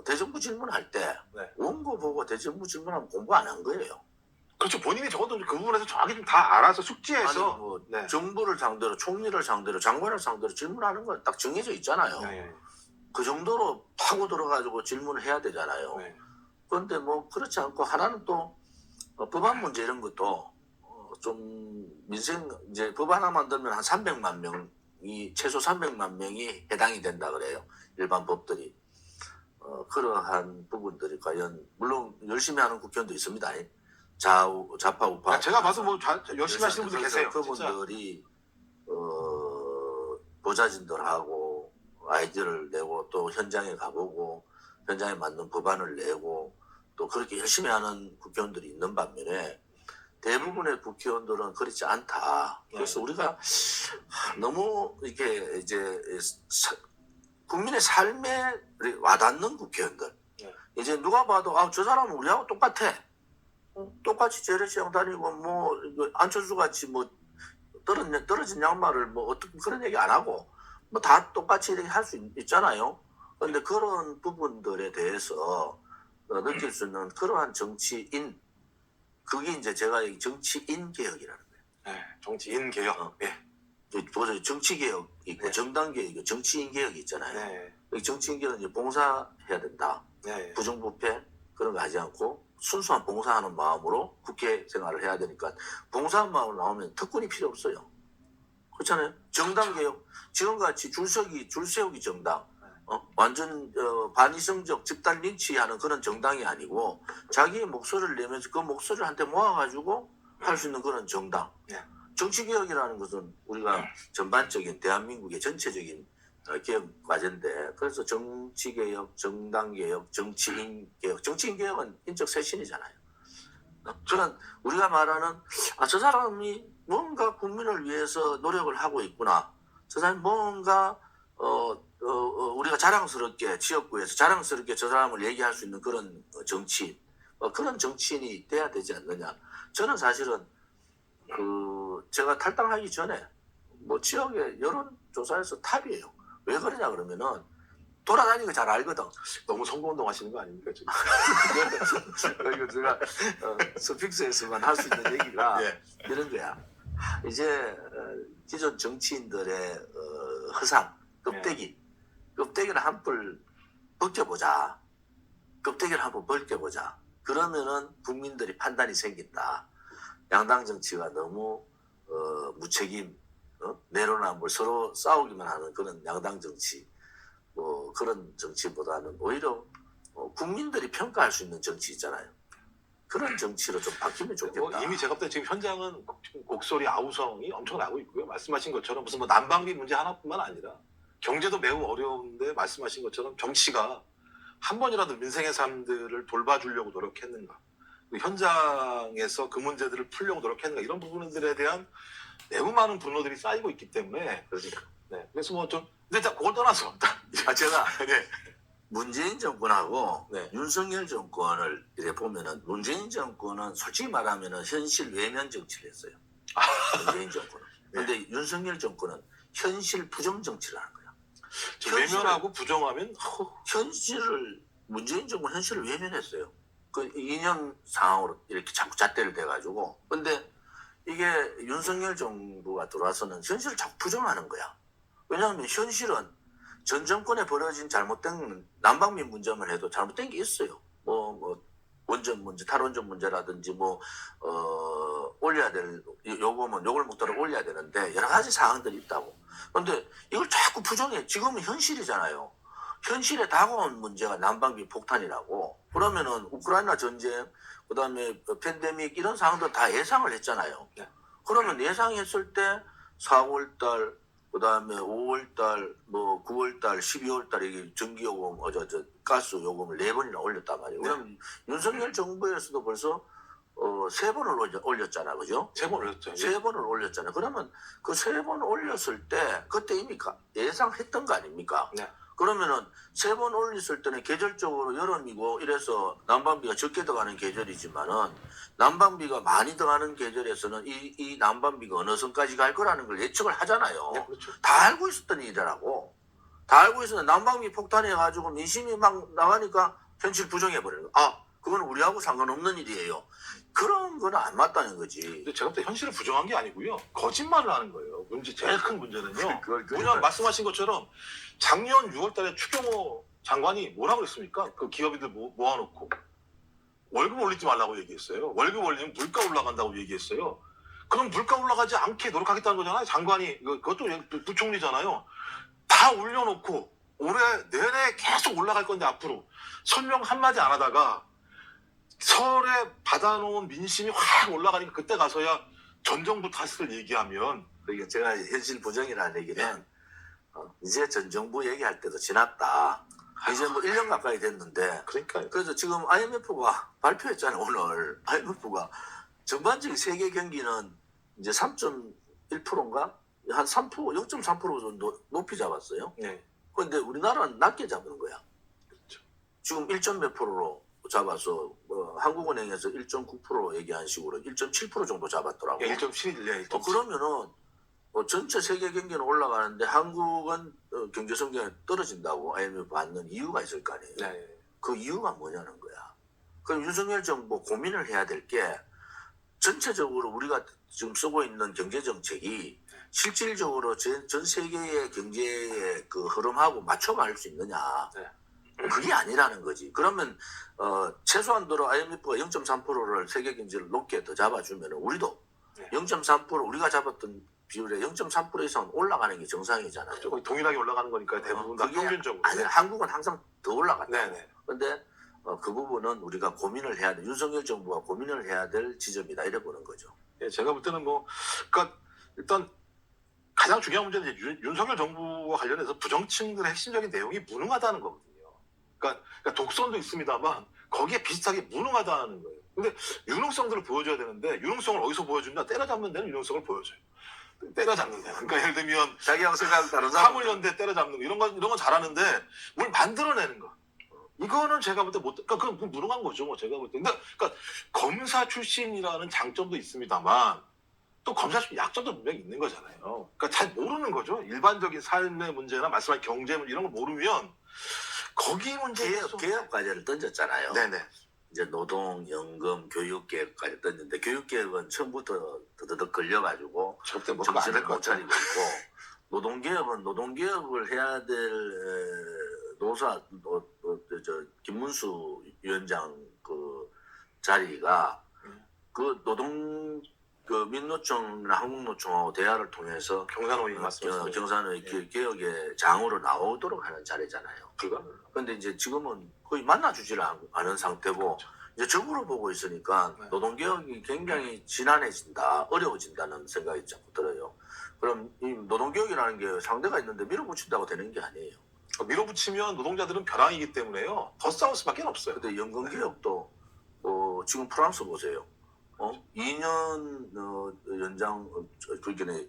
대정부 질문할 때 네. 원고 보고 대정부 질문하면 공부 안 한 거예요. 그렇죠. 본인이 적어도 그 부분에서 정확히 좀 다 알아서 숙지해서 아니 뭐 네. 정부를 상대로 총리를 상대로 장관을 상대로 질문하는 건 딱 정해져 있잖아요. 네. 그 정도로 파고 들어가지고 질문을 해야 되잖아요. 네. 그런데 뭐 그렇지 않고 하나는 또 법안 문제 이런 것도 좀 민생 이제 법 하나 만들면 한 300만 명이 최소 300만 명이 해당이 된다 그래요. 일반 법들이. 그러한 부분들이 과연 물론 열심히 하는 국회의원도 있습니다. 좌파 우파. 제가 봐도 뭐 열심히 하시는 분들 계세요. 그분들이 보좌진들하고 아이디어를 내고 또 현장에 가보고 현장에 맞는 법안을 내고 또 그렇게 열심히 하는 국회의원들이 있는 반면에 대부분의 국회의원들은 그렇지 않다. 그래서 우리가 너무 이렇게 이제 국민의 삶에 와닿는 국회의원들. 이제 누가 봐도 저 사람은 우리하고 똑같아. 똑같이 재래시장 다니고 뭐 안철수 같이 뭐 떨어진 양말을 뭐 어떻게 그런 얘기 안 하고 뭐 다 똑같이 이렇게 할 수 있잖아요. 그런데 그런 부분들에 대해서 느낄 수 있는 그러한 정치인 그게 이제 제가 정치인 개혁이라는 거예요. 네, 정치인 개혁. 보세요. 정치 개혁 있고 네. 정당 개혁 있고 정치인 개혁이 있잖아요. 네. 정치인 개혁은 이제 봉사해야 된다. 네. 부정부패 그런 거 하지 않고 순수한 봉사하는 마음으로 국회 생활을 해야 되니까 봉사한 마음으로 나오면 특권이 필요 없어요. 그렇잖아요. 정당 개혁 지금같이 줄 세우기 정당 완전 반이성적 집단 린치하는 그런 정당이 아니고 자기의 목소리를 내면서 그 목소리를 한테 모아가지고 할 수 있는 그런 정당. 네. 정치개혁이라는 것은 우리가 전반적인 대한민국의 전체적인 개혁 과제인데 그래서 정치개혁, 정당개혁, 정치인개혁. 정치인개혁은 인적 쇄신이잖아요. 저는 우리가 말하는 저 사람이 뭔가 국민을 위해서 노력을 하고 있구나. 저 사람이 뭔가 우리가 자랑스럽게 지역구에서 자랑스럽게 저 사람을 얘기할 수 있는 그런 정치인, 그런 정치인이 돼야 되지 않느냐. 저는 사실은 제가 탈당하기 전에 지역의 여론조사에서 탑이에요. 왜 그러냐 그러면은 돌아다니는 거 잘 알거든. 너무 선거운동 하시는 거 아닙니까 지금? 이거 제가 스픽스에서만 할 수 있는 얘기가 예. 이런 거야. 이제 기존 정치인들의 허상, 껍데기를 한풀 벗겨보자. 껍데기를 한번 벗겨보자. 그러면은 국민들이 판단이 생긴다. 양당 정치가 너무 무책임, 내로남불 서로 싸우기만 하는 그런 양당 정치, 그런 정치보다는 오히려 국민들이 평가할 수 있는 정치 있잖아요. 그런 정치로 좀 바뀌면 좋겠다. 이미 제가 볼 때 지금 현장은 지금 곡소리 아우성이 엄청 나고 있고요. 말씀하신 것처럼 무슨 난방비 문제 하나뿐만 아니라 경제도 매우 어려운데 말씀하신 것처럼 정치가 한 번이라도 민생의 삶들을 돌봐주려고 노력했는가, 현장에서 그 문제들을 풀려고 노력했는가, 이런 부분들에 대한 매우 많은 분노들이 쌓이고 있기 때문에 그러니까. 네. 그래서 근데 자 그걸 떠나서 제가 네. 문재인 정권하고 네. 윤석열 정권을 이렇게 보면은 문재인 정권은 솔직히 말하면은 현실 외면 정치를 했어요. 문재인 정권은. 근데 윤석열 정권은 현실 부정 정치를 하는 거야. 외면하고 부정하면 문재인 정권 현실을 외면했어요. 그 2년 상황으로 이렇게 자꾸 잣대를 대가지고. 근데 이게 윤석열 정부가 들어와서는 현실을 자꾸 부정하는 거야. 왜냐하면 현실은 전 정권에 벌어진 잘못된 난방비 문제만 해도 잘못된 게 있어요. 원전 문제, 탈원전 문제라든지 올려야 될 요금은 요걸 목도를 올려야 되는데 여러 가지 사항들이 있다고. 그런데 이걸 자꾸 부정해. 지금은 현실이잖아요. 현실에 다가온 문제가 난방비 폭탄이라고. 그러면은 우크라이나 전쟁, 그다음에 팬데믹 이런 상황도 다 예상을 했잖아요. 네. 그러면 예상했을 때 4월달, 그다음에 5월달, 9월달, 12월달 이게 전기요금, 가스 요금을 4번이나 올렸단 말이에요. 네. 그럼 윤석열 정부에서도 벌써 3번을 올렸잖아, 그죠? 3번 올렸죠. 3번을 올렸잖아요. 그러면 그 3번 올렸을 때 그때 이미 예상했던 거 아닙니까? 네. 그러면은 3번 올렸을 때는 계절적으로 여름이고 이래서 난방비가 적게 들어가는 계절이지만은 난방비가 많이 들어가는 계절에서는 이 난방비가 어느 선까지 갈 거라는 걸 예측을 하잖아요. 네, 그렇죠. 다 알고 있었던 일이라고. 다 알고 있었는데 난방비 폭탄해가지고 민심이 막 나가니까 현실 부정해버리는 거. 그건 우리하고 상관없는 일이에요. 그런 건 안 맞다는 거지. 근데 제가 볼 때 현실을 부정한 게 아니고요. 거짓말을 하는 거예요. 제일 큰 문제는요. 그걸 뭐냐면 말씀하신 것처럼 작년 6월 달에 추경호 장관이 뭐라고 그랬습니까? 그 기업인들 모아놓고 월급 올리지 말라고 얘기했어요. 월급 올리면 물가 올라간다고 얘기했어요. 그럼 물가 올라가지 않게 노력하겠다는 거잖아요. 장관이. 그것도 부총리잖아요. 다 올려놓고 올해 내내 계속 올라갈 건데 앞으로 설명 한마디 안 하다가 설에 받아놓은 민심이 확 올라가니까 그때 가서야 전 정부 탓을 얘기하면, 그러니까 제가 현실 부정이라는 얘기는 이제 전 정부 얘기할 때도 지났다. 이제 1년 가까이 됐는데. 그러니까요. 그래서 지금 IMF가 발표했잖아요. 오늘 IMF가 전반적인 세계 경기는 이제 3.1%인가 한 3%, 0.3% 정도 높이 잡았어요. 네. 그런데 우리나라는 낮게 잡은 거야. 그렇죠. 지금 1점 몇 프로로 잡아서 한국은행에서 1.9% 얘기한 식으로 1.7% 정도 잡았더라고. 1.7, 1.7. 그러면은 전체 세계 경기는 올라가는데 한국은 경제 성장이 떨어진다고 IMF 받는 이유가 있을 거 아니에요. 네. 그 이유가 뭐냐는 거야. 그럼 윤석열 정부 고민을 해야 될 게 전체적으로 우리가 지금 쓰고 있는 경제 정책이 실질적으로 전 세계의 경제의 그 흐름하고 맞춰갈 수 있느냐. 네. 그게 아니라는 거지. 그러면 최소한도로 IMF가 0.3%를 세계 경제를 높게 더 잡아주면 우리도 네. 0.3% 우리가 잡았던 비율의 0.3% 이상 올라가는 게 정상이잖아요. 거의 동일하게 올라가는 거니까 대부분 다 그게 평균적으로. 아니, 네. 한국은 항상 더 올라간다. 네네. 근데 그 부분은 우리가 고민을 해야 돼. 윤석열 정부가 고민을 해야 될 지점이다. 이래 보는 거죠. 예, 제가 볼 때는 뭐, 그러니까 일단 가장 중요한 문제는 이제 윤석열 정부와 관련해서 부정층들의 핵심적인 내용이 무능하다는 거거든요. 그러니까 독선도 있습니다만 거기에 비슷하게 무능하다는 거예요. 근데 유능성들을 보여줘야 되는데 유능성을 어디서 보여주냐? 때려잡는 데는 유능성을 보여줘요. 때려잡는 데는. 그러니까 예를 들면 자기하고 생각 다른 사람 화물연대 때려잡는 거 이런 건 잘하는데 뭘 만들어내는 거. 이거는 제가 볼 때 못, 그러니까 그건 무능한 거죠. 뭐 제가 볼 때. 근데 그러니까 검사 출신이라는 장점도 있습니다만 또 검사 출신 약점도 분명히 있는 거잖아요. 그러니까 잘 모르는 거죠. 일반적인 삶의 문제나 말씀하신 경제 문제 이런 거 모르면 거기 문제에 개혁 과제를 던졌잖아요. 네네. 이제 노동, 연금, 교육 계획까지 떴는데 교육 계획은 처음부터 더더덕 걸려가지고 절대 뭐 그거 정신을 안될것 못 차리고 있고 노동 개혁은 노동 개혁을 해야 될 노사 김문수 위원장 그 자리가 그 노동 그 민노총이나 한국노총하고 대화를 통해서 경산호위 맞습니다. 경산의 개혁의 장으로 나오도록 하는 자리잖아요. 그런데 이제 지금은 거의 만나주지를 않은 상태고 그렇죠. 이제 적으로 보고 있으니까 네. 노동개혁이 굉장히 지난해진다, 어려워진다는 생각이 자꾸 들어요. 그럼 이 노동개혁이라는 게 상대가 있는데 밀어붙인다고 되는 게 아니에요. 밀어붙이면 노동자들은 벼랑이기 때문에요. 더 싸울 수밖에 없어요. 근데 연금개혁도 지금 프랑스 보세요. 2년 연장 그전에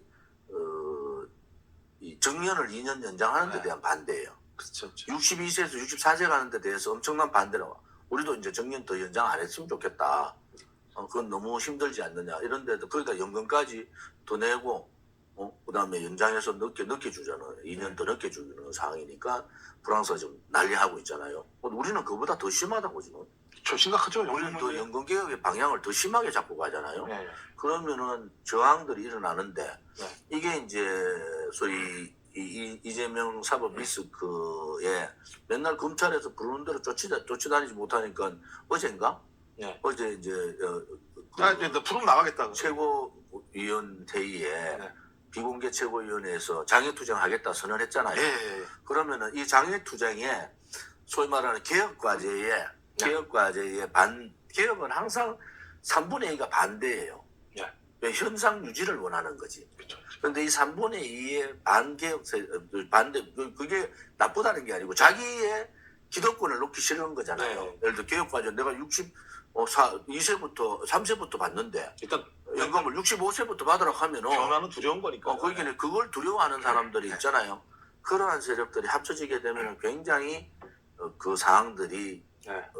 이 정년을 2년 연장하는 데 네. 대한 반대예요. 그렇죠. 62세에서 64세 가는 데 대해서 엄청난 반대를 와. 우리도 이제 정년 더 연장 안 했으면 좋겠다. 그건 너무 힘들지 않느냐. 이런 데도 거기다 연금까지 더 내고 그다음에 연장해서 늦게 주잖아요. 2년 더 늦게 주는 상황이니까 프랑스가 지금 난리하고 있잖아요. 우리는 그보다 더 심하다고 지금. 저 심각하죠. 우리는 더 연금개혁의 방향을 더 심하게 잡고 가잖아요. 네. 그러면은 저항들이 일어나는데 네. 이게 이제 소위 이재명 사법 리스크에 맨날 검찰에서 부르는 대로 쫓아다니지 못하니까 어젠가? 네. 어제 이제 이제 프로 나가겠다고. 최고위원 회의에 네. 비공개 최고위원회에서 장애투쟁하겠다 선언했잖아요. 예. 그러면은 이 장애투쟁에 소위 말하는 개혁과제에 개혁은 항상 3분의 2가 반대예요. 네. 왜 현상 유지를 원하는 거지. 그렇죠. 그런데 이 3분의 2의 반개혁 반대 그게 나쁘다는 게 아니고 자기의 기득권을 놓기 싫은 거잖아요. 네. 예를 들어 개혁과제 내가 2세부터 3세부터 받는데 일단 연금을 65세부터 받으라고 하면은 변화는 두려운 거니까. 거기는 그걸 두려워하는 사람들이 있잖아요. 그러한 세력들이 합쳐지게 되면 굉장히 그 사항들이 네.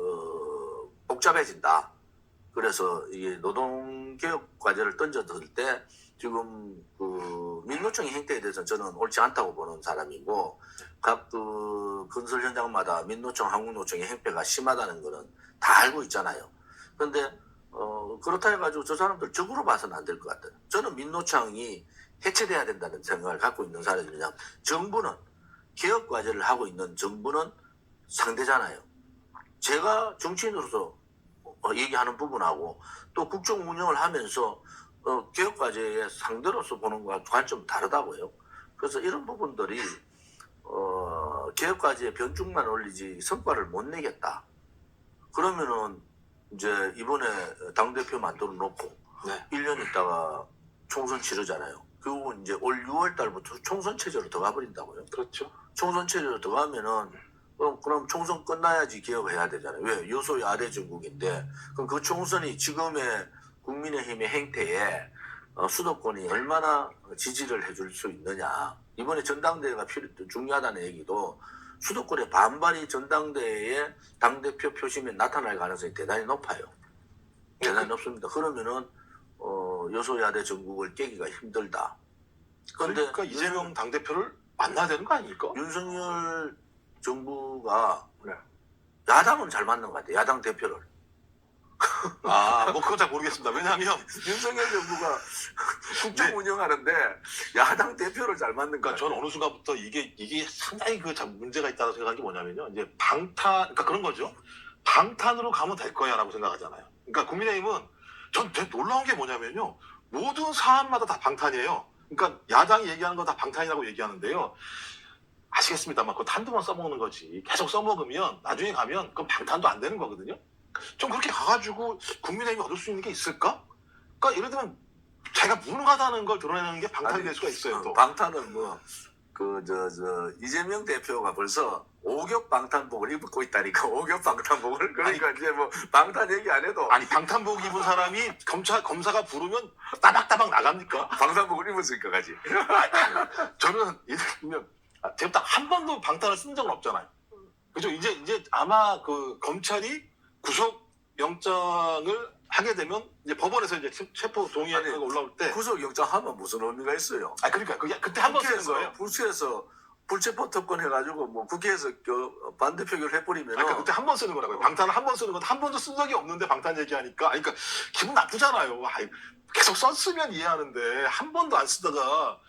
복잡해진다. 그래서 이 노동개혁 과제를 던졌을 때 지금 그 민노총의 행태에 대해서는 저는 옳지 않다고 보는 사람이고 각 그 건설 현장마다 민노총, 한국노총의 행태가 심하다는 거는 다 알고 있잖아요. 그런데 그렇다 해가지고 저 사람들 적으로 봐서는 안 될 것 같아요. 저는 민노총이 해체돼야 된다는 생각을 갖고 있는 사람이냐. 정부는 개혁 과제를 하고 있는 정부는 상대잖아요. 제가 정치인으로서 얘기하는 부분하고 또 국정 운영을 하면서 개혁 과제의 상대로서 보는 것과 관점이 다르다고요. 그래서 이런 부분들이 개혁 과제에 변죽만 올리지 성과를 못 내겠다. 그러면은 이제 이번에 당대표 만들어 놓고 네. 1년 있다가 총선 치르잖아요. 그리고 이제 올 6월 달부터 총선 체제로 들어가 버린다고요. 그렇죠. 총선 체제로 들어가면은 그럼 총선 끝나야지 개혁해야 되잖아요. 왜? 여소야대 정국인데 그럼 그 총선이 지금의 국민의힘의 행태에 수도권이 얼마나 지지를 해줄 수 있느냐. 이번에 전당대회가 중요하다는 얘기도 수도권의 반발이 전당대회에 당대표 표심에 나타날 가능성이 대단히 높아요. 대단히 높습니다. 그러면은 여소야대 정국을 깨기가 힘들다. 그러니까 이재명 당대표를 만나야 되는 거 아닙니까? 윤석열 정부가 네. 야당은 잘 맞는 것 같아요. 야당 대표를. 뭐 그건 잘 모르겠습니다. 왜냐하면 윤석열 정부가 국정 운영하는데 야당 대표를 잘 맞는 것 그러니까 같아요. 저는 어느 순간부터 이게 상당히 문제가 있다고 생각한 게 뭐냐면요. 이제 그러니까 그런 거죠. 방탄으로 가면 될 거야라고 생각하잖아요. 그러니까 국민의힘은 전 되게 놀라운 게 뭐냐면요. 모든 사안마다 다 방탄이에요. 그러니까 야당이 얘기하는 거 다 방탄이라고 얘기하는데요. 아시겠습니다만 그거 한두 번 써먹는 거지. 계속 써먹으면 나중에 가면 그건 방탄도 안 되는 거거든요. 좀 그렇게 가가지고 국민의힘이 얻을 수 있는 게 있을까? 그러니까 예를 들면 제가 무능하다는 걸 드러내는 게 방탄이 아니, 될 수가 있어요. 또. 방탄은 이재명 대표가 벌써 5겹 방탄복을 입고 있다니까. 5겹 방탄복을. 그러니까 이제 뭐 방탄 얘기 안 해도 아니 방탄복 입은 사람이 검사가 부르면 따박따박 나갑니까? 방탄복을 입었으니까 가지. 저는 예를 들면 제가 딱 한 번도 방탄을 쓴 적은 없잖아요. 그죠? 이제 아마 그 검찰이 구속 영장을 하게 되면 이제 법원에서 이제 체포 동의안이 올라올 때 구속영장 하면 무슨 의미가 있어요? 그러니까 그게 그때 한 번 쓰는 거예요. 국회에서 불체포 특권 해가지고 뭐 국회에서 반대 표결 해버리면 그러니까 그때 한 번 쓰는 거라고요. 방탄을 한 번 쓰는 건 한 번도 쓴 적이 없는데 방탄 얘기하니까 그러니까 기분 나쁘잖아요. 계속 썼으면 이해하는데 한 번도 안 쓰다가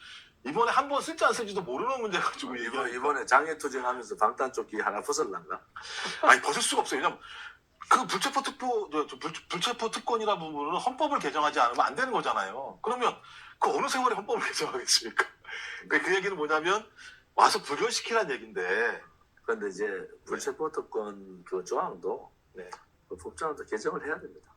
이번에 한 번 쓸지 안 쓸지도 모르는 문제 가지고 이번에 장애투쟁하면서 방탄조끼 하나 벗을란가? 벗을 수가 없어요. 왜냐면 그 불체포 특권이라는 부분은 헌법을 개정하지 않으면 안 되는 거잖아요. 그러면 그 어느 세월에 헌법을 개정하겠습니까? 그 얘기는 뭐냐면 와서 불결시키라는 얘기인데. 그런데 이제 불체포 특권 그 조항도 그 법정도 개정을 해야 됩니다.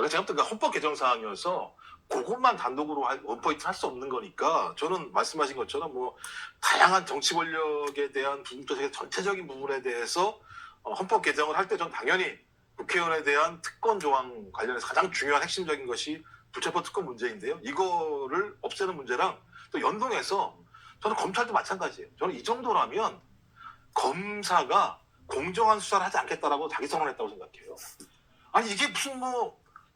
제가 그 헌법 개정 사항이어서 그것만 단독으로 원포인트 할 수 없는 거니까 저는 말씀하신 것처럼 뭐 다양한 정치 권력에 대한 전체적인 부분에 대해서 헌법 개정을 할 때 전 당연히 국회의원에 대한 특권 조항 관련해서 가장 중요한 핵심적인 것이 불체포 특권 문제인데요. 이거를 없애는 문제랑 또 연동해서 저는 검찰도 마찬가지예요. 저는 이 정도라면 검사가 공정한 수사를 하지 않겠다라고 자기 선언했다고 생각해요. 아니 이게 무슨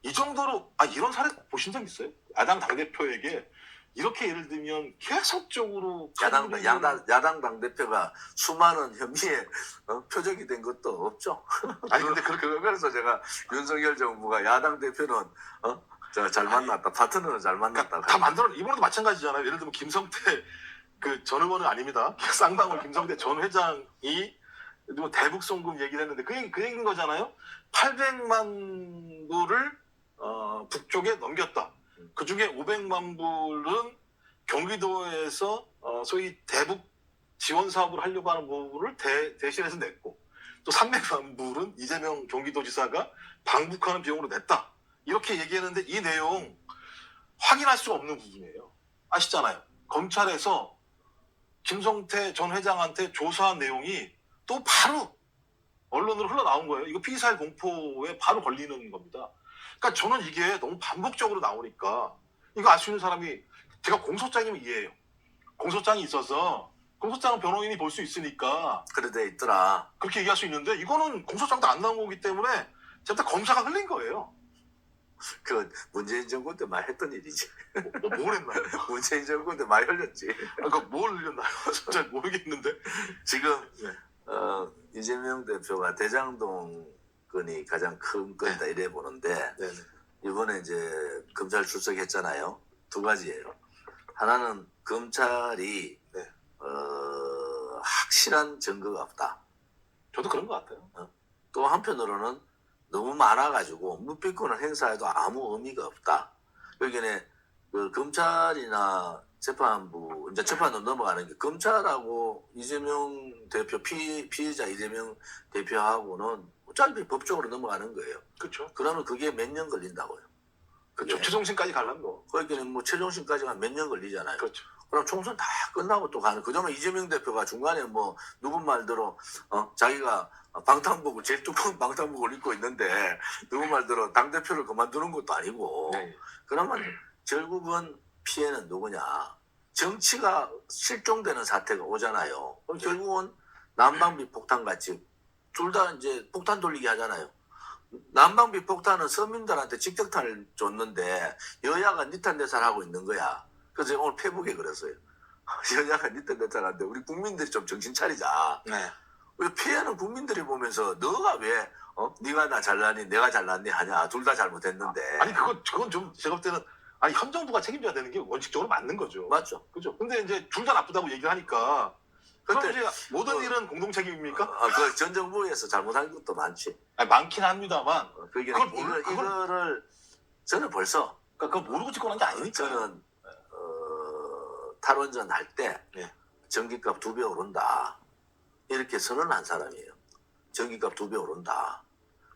이 정도로 이런 사례 보신 적 있어요? 야당 당대표에게 이렇게 예를 들면 계속적으로 야당 당대표가 수많은 혐의에 표적이 된 것도 없죠. 아니 근데 그래서 제가 윤석열 정부가 야당 대표는 잘 만났다, 파트너는 잘 만났다. 다 만들어. 이번에도 마찬가지잖아요. 예를 들면 김성태 전 의원은 아닙니다. 쌍방울 김성태 전 회장이 대북 송금 얘기를 했는데 그 얘기인 거잖아요. 800만 불을 북쪽에 넘겼다. 그 중에 500만 불은 경기도에서 소위 대북 지원 사업을 하려고 하는 부분을 대신해서 냈고 또 300만 불은 이재명 경기도지사가 방북하는 비용으로 냈다. 이렇게 얘기했는데 이 내용 확인할 수가 없는 부분이에요. 아시잖아요. 검찰에서 김성태 전 회장한테 조사한 내용이 또 바로 언론으로 흘러나온 거예요. 이거 피의사회 공포에 바로 걸리는 겁니다. 그러니까 저는 이게 너무 반복적으로 나오니까 이거 알 수 있는 사람이 제가 공소장이면 이해해요. 공소장이 있어서 공소장은 변호인이 볼 수 있으니까 그래 돼 있더라. 그렇게 얘기할 수 있는데 이거는 공소장도 안 나온 거기 때문에 진짜 검사가 흘린 거예요. 그 문재인 정부 때 말했던 일이지. 뭘 했나요? 문재인 정부 때 말 흘렸지. 그러니까 뭘 흘렸나요? 진짜 모르겠는데 지금 이재명 대표가 대장동건이 가장 큰 건이다 이래 보는데 이번에 이제 검찰 출석했잖아요. 두 가지예요. 하나는 검찰이 확실한 증거가 없다. 저도 그런 것 같아요. 또 한편으로는 너무 많아가지고 묵비권을 행사해도 아무 의미가 없다. 여기는 그 검찰이나 재판부, 이제 재판으로 넘어가는 게 검찰하고 이재명 대표, 피해자 이재명 대표하고는 어차피 법적으로 넘어가는 거예요. 그렇죠. 그러면 그게 몇 년 걸린다고요. 그렇죠. 최종심까지 가려면 거기는 뭐 최종심까지가 몇 년 걸리잖아요. 그렇죠. 그럼 총선 다 끝나고 또 가는. 그러면 이재명 대표가 중간에 뭐 누군 말대로 자기가 방탄복을 제일 두꺼운 방탄복을 입고 있는데 누군 말대로 당 대표를 그만두는 것도 아니고. 그러면 결국은 피해는 누구냐? 정치가 실종되는 사태가 오잖아요. 그럼 결국은 난방비 폭탄 같이 둘 다 이제 폭탄 돌리기 하잖아요. 난방비 폭탄은 서민들한테 직격탄을 줬는데 여야가 니탄내살하고 있는 거야. 그래서 제가 오늘 페북에 그랬어요. 여야가 니탄내살하는데 우리 국민들이 좀 정신 차리자. 왜 피해는 국민들이 보면서 너가 왜 네가 나 잘나니 내가 잘났니 하냐. 둘 다 잘못했는데. 아니 그건 좀 제가 볼 때는 현 정부가 책임져야 되는 게 원칙적으로 맞는 거죠. 맞죠. 그죠. 근데 이제 둘 다 나쁘다고 얘기를 하니까 그럼 이제 모든 일은 공동 책임입니까? 그 전 정부에서 잘못한 것도 많지. 많긴 합니다만 이거를 저는 벌써 그걸 모르고 찍고 난 게 아니니까. 저는 탈원전 할 때 네. 전기값 2배 오른다. 이렇게 선언한 사람이에요. 전기값 2배 오른다.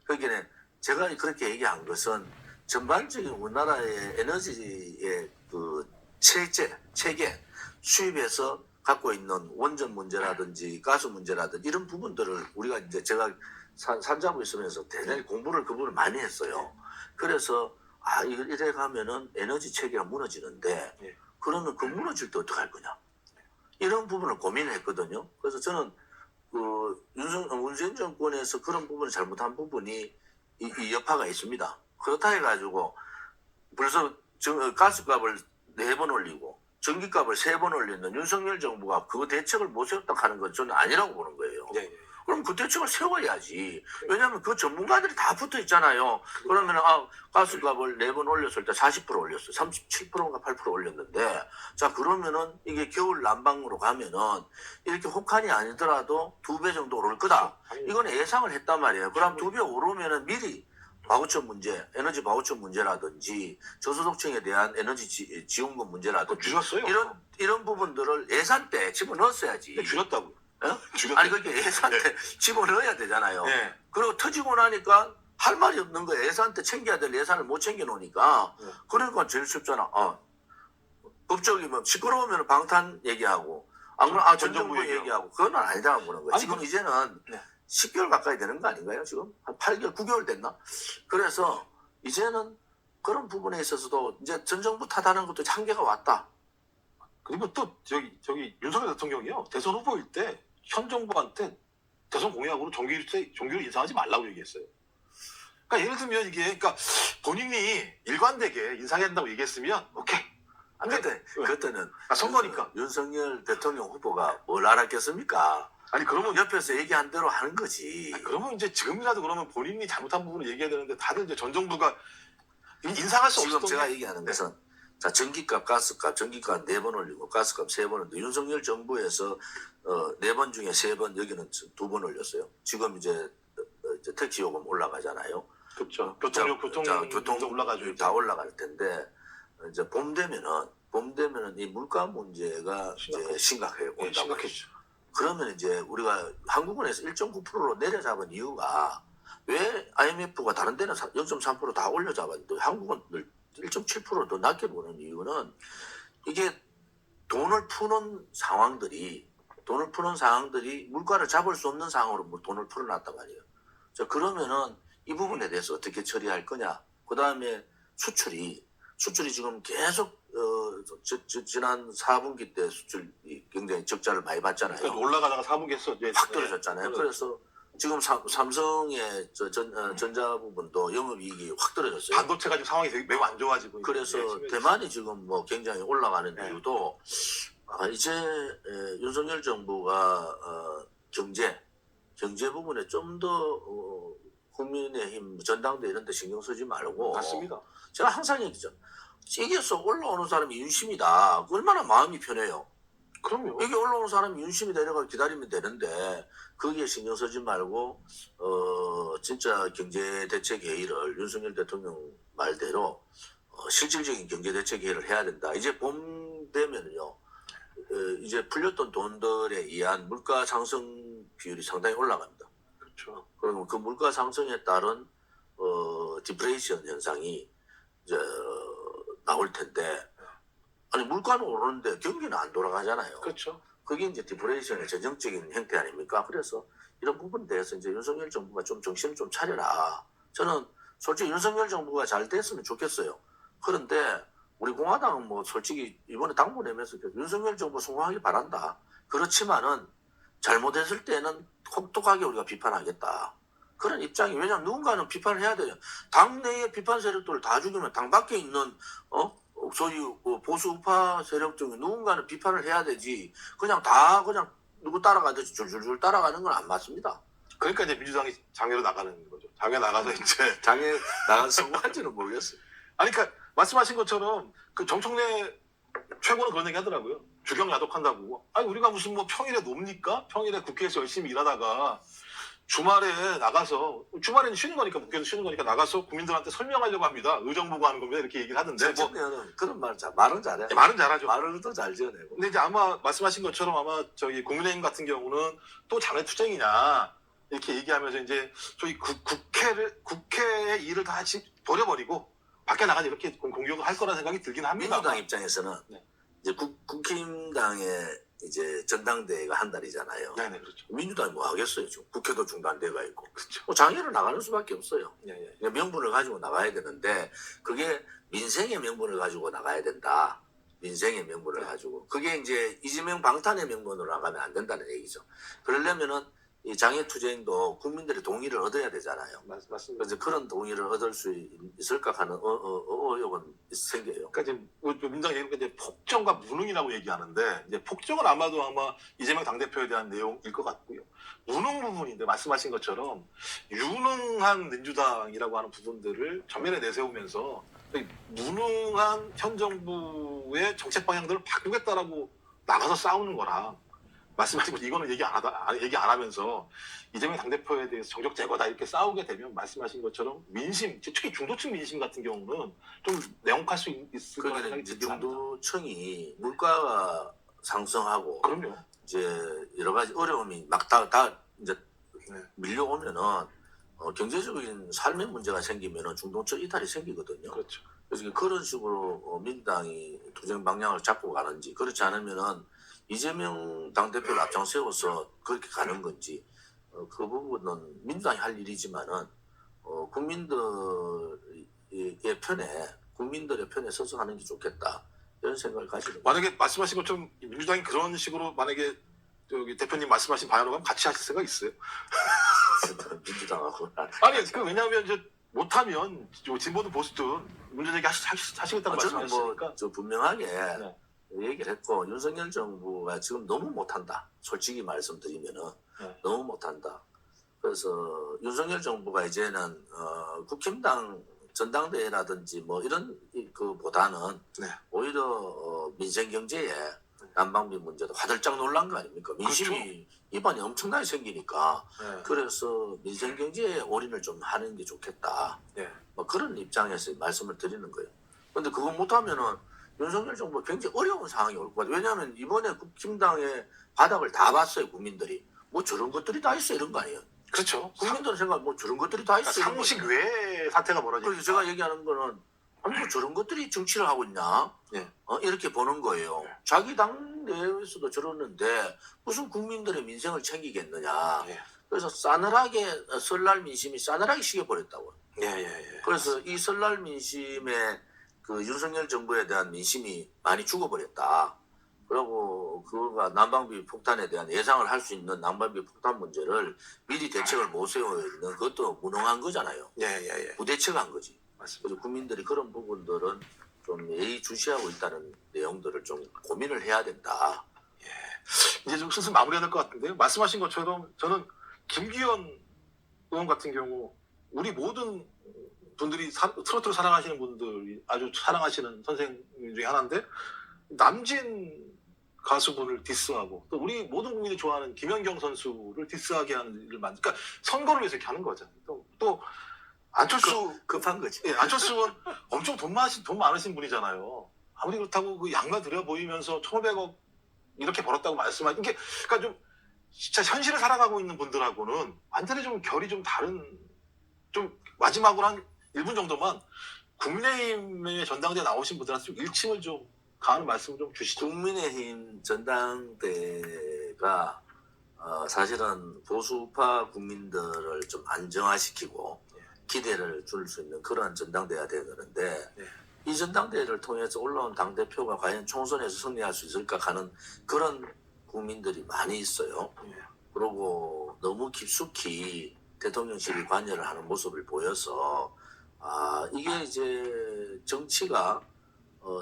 그러니까 제가 그렇게 얘기한 것은 전반적인 우리나라의 에너지의 그 체계, 수입해서 갖고 있는 원전 문제라든지 가스 문제라든지 이런 부분들을 우리가 이제 제가 산자부 있으면서 대단히 공부를 그 부분을 많이 했어요. 그래서 이래 가면은 에너지 체계가 무너지는데 네. 그러면 그 무너질 때 어떡할 거냐. 이런 부분을 고민을 했거든요. 그래서 저는 문재인 정권에서 그런 부분을 잘못한 부분이 이 여파가 있습니다. 그렇다 해가지고 벌써 가스값을 4번 올리고 전기값을 3번 올리는 윤석열 정부가 그 대책을 못 세웠다 하는 건 저는 아니라고 보는 거예요. 네. 그럼 그 대책을 세워야지. 왜냐하면 그 전문가들이 다 붙어 있잖아요. 그러면 가스값을 4번 올렸을 때 40% 올렸어요. 37%인가 8% 올렸는데 자 그러면은 이게 겨울 난방으로 가면은 이렇게 혹한이 아니더라도 2배 정도 오를 거다. 이건 예상을 했단 말이에요. 그럼 2배 오르면은 미리 바우처 문제, 에너지 바우처 문제라든지 저소득층에 대한 에너지 지원금 문제라든지 줄였어요. 이런 부분들을 예산 때 집어넣었어야지. 네, 줄였다고. 아니 그렇게 예산 때 집어넣어야 되잖아요. 네. 그리고 터지고 나니까 할 말이 없는 거예요. 예산 때 챙겨야 될 예산을 못 챙겨 놓으니까. 네. 그러니까 제일 쉽잖아. 법적이 뭐 시끄러우면 방탄 얘기하고 안 그러면 전정부 얘기하고 그건 아니다고 보는 거예요. 아니, 지금 이제는 네. 10개월 가까이 되는 거 아닌가요? 지금 한 8개월, 9개월 됐나? 그래서 이제는 그런 부분에 있어서도 이제 전 정부 탓하는 것도 한계가 왔다. 그리고 또 저기 윤석열 대통령이요 대선 후보일 때 현 정부한테 대선 공약으로 종교를 인상하지 말라고 얘기했어요. 그러니까 예를 들면 이게 그러니까 본인이 일관되게 인상해야 된다고 얘기했으면 오케이. 안 돼. 그때는 선거니까. 윤석열 대통령 후보가 뭘 알았겠습니까? 아니 그러면 옆에서 얘기한 대로 하는 거지. 그러면 이제 지금이라도 그러면 본인이 잘못한 부분을 얘기해야 되는데 다들 이제 전 정부가 인상할 수 지금 없었던 제가 게 얘기하는 것은 자 전기값, 가스값, 전기값 4번 올리고 가스값 3번 올리고 윤석열 정부에서 4번 중에 3번 여기는 2번 올렸어요. 지금 이제 택시 요금 올라가잖아요. 그렇죠. 교통도 올라가죠. 다 올라갈 텐데 이제 봄 되면은 이 물가 문제가 이제 심각해요. 네, 심각해지죠. 그러면 이제 우리가 한국은에서 1.9%로 내려잡은 이유가 왜 IMF가 다른 데는 0.3% 다 올려잡았는데 한국은 1.7%더 낮게 보는 이유는 이게 돈을 푸는 상황들이 물가를 잡을 수 없는 상황으로 돈을 풀어놨단 말이에요. 자, 그러면은 이 부분에 대해서 어떻게 처리할 거냐. 그 다음에 수출이 지금 계속 지난 4분기 때 수출이 굉장히 적자를 많이 봤잖아요. 그러니까 올라가다가 4분기에서 확 떨어졌잖아요. 그래서 지금 삼성의 전자 부분도 영업이익이 확 떨어졌어요. 반도체가 지금 상황이 되게 매우 안 좋아지고 그래서 있는데 대만이 지금 뭐 굉장히 올라가는 네. 이유도 이제 윤석열 정부가 경제 부분에 좀 더 국민의힘 전당대 이런 데 신경 쓰지 말고 맞습니다. 제가 항상 얘기죠. 이겨서 올라오는 사람이 윤심이다. 얼마나 마음이 편해요. 그럼요. 여기 올라오는 사람이 윤심이 내려가 기다리면 되는데 거기에 신경 쓰지 말고 진짜 경제대책 회의를 윤석열 대통령 말대로 실질적인 경제대책 회의를 해야 된다. 이제 봄 되면요. 이제 풀렸던 돈들에 의한 물가 상승 비율이 상당히 올라갑니다. 그렇죠. 그러면 그 물가 상승에 따른 디프레이션 현상이 이제 나올 텐데 아니 물가는 오르는데 경기는 안 돌아가잖아요. 그렇죠. 그게 이제 디프레이션의 전형적인 형태 아닙니까? 그래서 이런 부분에 대해서 이제 윤석열 정부가 좀 정신을 좀 차려라. 저는 솔직히 윤석열 정부가 잘 됐으면 좋겠어요. 그런데 우리 공화당은 뭐 솔직히 이번에 당부 내면서 윤석열 정부 성공하길 바란다. 그렇지만은 잘못했을 때는 혹독하게 우리가 비판하겠다. 그런 입장이 왜냐하면 누군가는 비판을 해야 돼요. 당 내의 비판 세력들을 다 죽이면 당 밖에 있는 소위 보수 우파 세력 중에 누군가는 비판을 해야 되지. 그냥 누구 따라가듯이 줄줄줄 따라가는 건 안 맞습니다. 그러니까 이제 민주당이 장애로 나가는 거죠. 장애 나가서 이제 장애 나가서 성공할지는 모르겠어요. 아니 그러니까 말씀하신 것처럼 그 정청래 최고는 그런 얘기 하더라고요. 주경야독한다고. 아니 우리가 무슨 뭐 평일에 놉니까? 평일에 국회에서 열심히 일하다가 주말에 나가서 주말에는 쉬는 거니까 국회에서 쉬는 거니까 나가서 국민들한테 설명하려고 합니다. 의정부가 하는 겁니다. 이렇게 얘기를 하는데 뭐 대통령은 그런 말은 잘해. 말은 잘하죠. 말을 더 잘 지어내고. 근데 이제 아마 말씀하신 것처럼 아마 저기 국민의힘 같은 경우는 또 장외 투쟁이냐 이렇게 얘기하면서 이제 저희 국회의 일을 다 버려버리고 밖에 나가서 이렇게 공격을 할 거라는 생각이 들긴 합니다. 민주당 입장에서는 네. 이제 국힘당의 이제 전당대회가 한 달이잖아요. 네네 그렇죠. 민주당이 뭐 하겠어요? 지금 국회도 중단돼가 있고. 그렇죠. 뭐 장애를 나가는 수밖에 없어요. 예, 예. 그러니까 명분을 가지고 나가야 되는데 그게 민생의 명분을 가지고 나가야 된다. 민생의 명분을 가지고. 그게 이제 이재명 방탄의 명분으로 나가면 안 된다는 얘기죠. 그러려면은 이 장애투쟁도 국민들의 동의를 얻어야 되잖아요. 맞습니다. 그래서 그런 동의를 얻을 수 있을까 하는 의혹은 생겨요. 그러니까 지금 민주당 얘기가 이제 폭정과 무능이라고 얘기하는데 이제 폭정은 아마 이재명 당대표에 대한 내용일 것 같고요. 무능 부분인데 말씀하신 것처럼 유능한 민주당이라고 하는 부분들을 전면에 내세우면서 무능한 현 정부의 정책 방향들을 바꾸겠다라고 나가서 싸우는 거라. 말씀하신 것 이거는 얘기 안 하면서 이재명 당대표에 대해서 정적 제거다 이렇게 싸우게 되면 말씀하신 것처럼 민심, 특히 중도층 민심 같은 경우는 좀 내용할 수 있을 거라는 생각이 이제 들긴 합니다. 중도층이 물가가 상승하고 그럼요. 이제 여러 가지 어려움이 막 다 이제 네. 밀려오면은 경제적인 삶의 문제가 생기면은 중도층 이탈이 생기거든요. 그렇죠. 그래서 그런 식으로 민주당이 투쟁 방향을 잡고 가는지 그렇지 않으면은 이재명 당대표를 앞장 세워서 그렇게 가는 건지 그 부분은 민주당이 할 일이지만은 국민들의 편에 서서 하는 게 좋겠다 이런 생각을 가지는 거예요. 만약에 말씀하신 것처럼 민주당이 그런 식으로 만약에 저기 대표님 말씀하신 방향으로 가면 같이 하실 생각 있어요? 민주당하고 아니 왜냐하면 이제 못하면 진보든 보수든 문제 제기 하시겠다고 저는 말씀하시니까 저 분명하게 네. 얘기를 했고 윤석열 정부가 지금 너무 못한다. 솔직히 말씀드리면은 네. 너무 못한다. 그래서 윤석열 정부가 이제는 국힘당 전당대회라든지 뭐 이런 그보다는 네. 오히려 민생 경제에 난방비 문제도 화들짝 놀란 거 아닙니까? 민심이 이반이 엄청나게 생기니까 네. 그래서 민생 경제에 올인을 좀 하는 게 좋겠다. 네. 뭐 그런 입장에서 말씀을 드리는 거예요. 근데 그거 못하면은 윤석열 정부가 굉장히 어려운 상황이 올 것 같아요. 왜냐하면 이번에 국힘당의 바닥을 다 봤어요, 국민들이. 뭐 저런 것들이 다 있어, 이런 거 아니에요. 그렇죠. 국민들은 생각 뭐 저런 것들이 다 있어. 이런 상식 거죠. 외의 사태가 벌어지니까. 그래서 제가 얘기하는 거는 아니 뭐 저런 것들이 정치를 하고 있냐? 네. 이렇게 보는 거예요. 자기 당 내에서도 저러는데 무슨 국민들의 민생을 챙기겠느냐. 네. 그래서 싸늘하게 설날 민심이 싸늘하게 식어버렸다고요. 예. 그래서 이 설날 민심에 그 윤석열 정부에 대한 민심이 많이 죽어버렸다. 그리고 그거가 난방비 폭탄에 대한 예상을 할 수 있는 난방비 폭탄 문제를 미리 대책을 못 세워 있는 그것도 무능한 거잖아요. 예. 부대책한 거지. 맞습니다. 그래서 국민들이 그런 부분들은 좀 예의주시하고 있다는 내용들을 좀 고민을 해야 된다. 이제 좀 슬슬 마무리해야 될 것 같은데요. 말씀하신 것처럼 저는 김기현 의원 같은 경우 우리 모든 분들이 트로트를 사랑하시는 분들이 아주 사랑하시는 선생님 중에 하나인데 남진 가수분을 디스하고 또 우리 모든 국민이 좋아하는 김연경 선수를 디스하게 하는 일을 그러니까 선거를 위해서 이렇게 하는 거죠. 또 안철수 급한 거지. 예, 안철수는 엄청 돈 많으신 분이잖아요. 아무리 그렇다고 그 양가 들여 보이면서 1,500억 이렇게 벌었다고 말씀하신 게 그러니까 좀 진짜 현실을 살아가고 있는 분들하고는 완전히 좀 결이 좀 다른 좀 마지막으로 한 1분 정도만 국민의힘의 전당대에 나오신 분들한테 좀 일침을 좀 가하는 말씀을 좀 주시죠. 국민의힘 전당대가 사실은 보수파 국민들을 좀 안정화시키고 기대를 줄 수 있는 그런 전당대가 되야 되는데 네. 이 전당대회를 통해서 올라온 당대표가 과연 총선에서 승리할 수 있을까 하는 그런 국민들이 많이 있어요. 그리고 너무 깊숙이 대통령실이 관여를 하는 모습을 보여서 이게 이제 정치가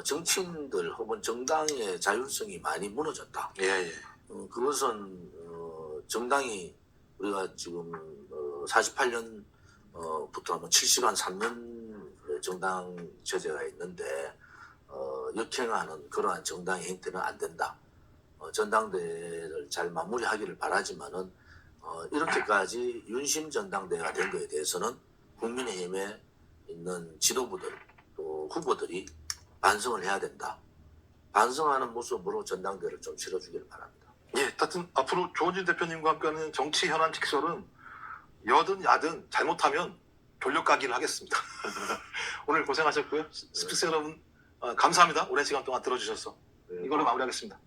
정치인들 혹은 정당의 자율성이 많이 무너졌다. 예. 그것은 정당이 우리가 지금 48년 부터 70한 3년 정당 체제가 있는데 역행하는 그러한 정당의 행태는 안 된다. 전당대회를 잘 마무리하기를 바라지만은 이렇게까지 윤심 전당대회가 된 거에 대해서는 국민의힘에 있는 지도부들 또 후보들이 반성을 해야 된다. 반성하는 모습으로 전당대회를 좀 치러주길 바랍니다. 예, 하여튼 앞으로 조원진 대표님과 함께하는 정치 현안 직설은 여든 야든 잘못하면 돌려까기를 하겠습니다. 오늘 고생하셨고요. 스픽스 여러분 감사합니다. 오랜 시간 동안 들어주셔서 이걸로 마무리하겠습니다.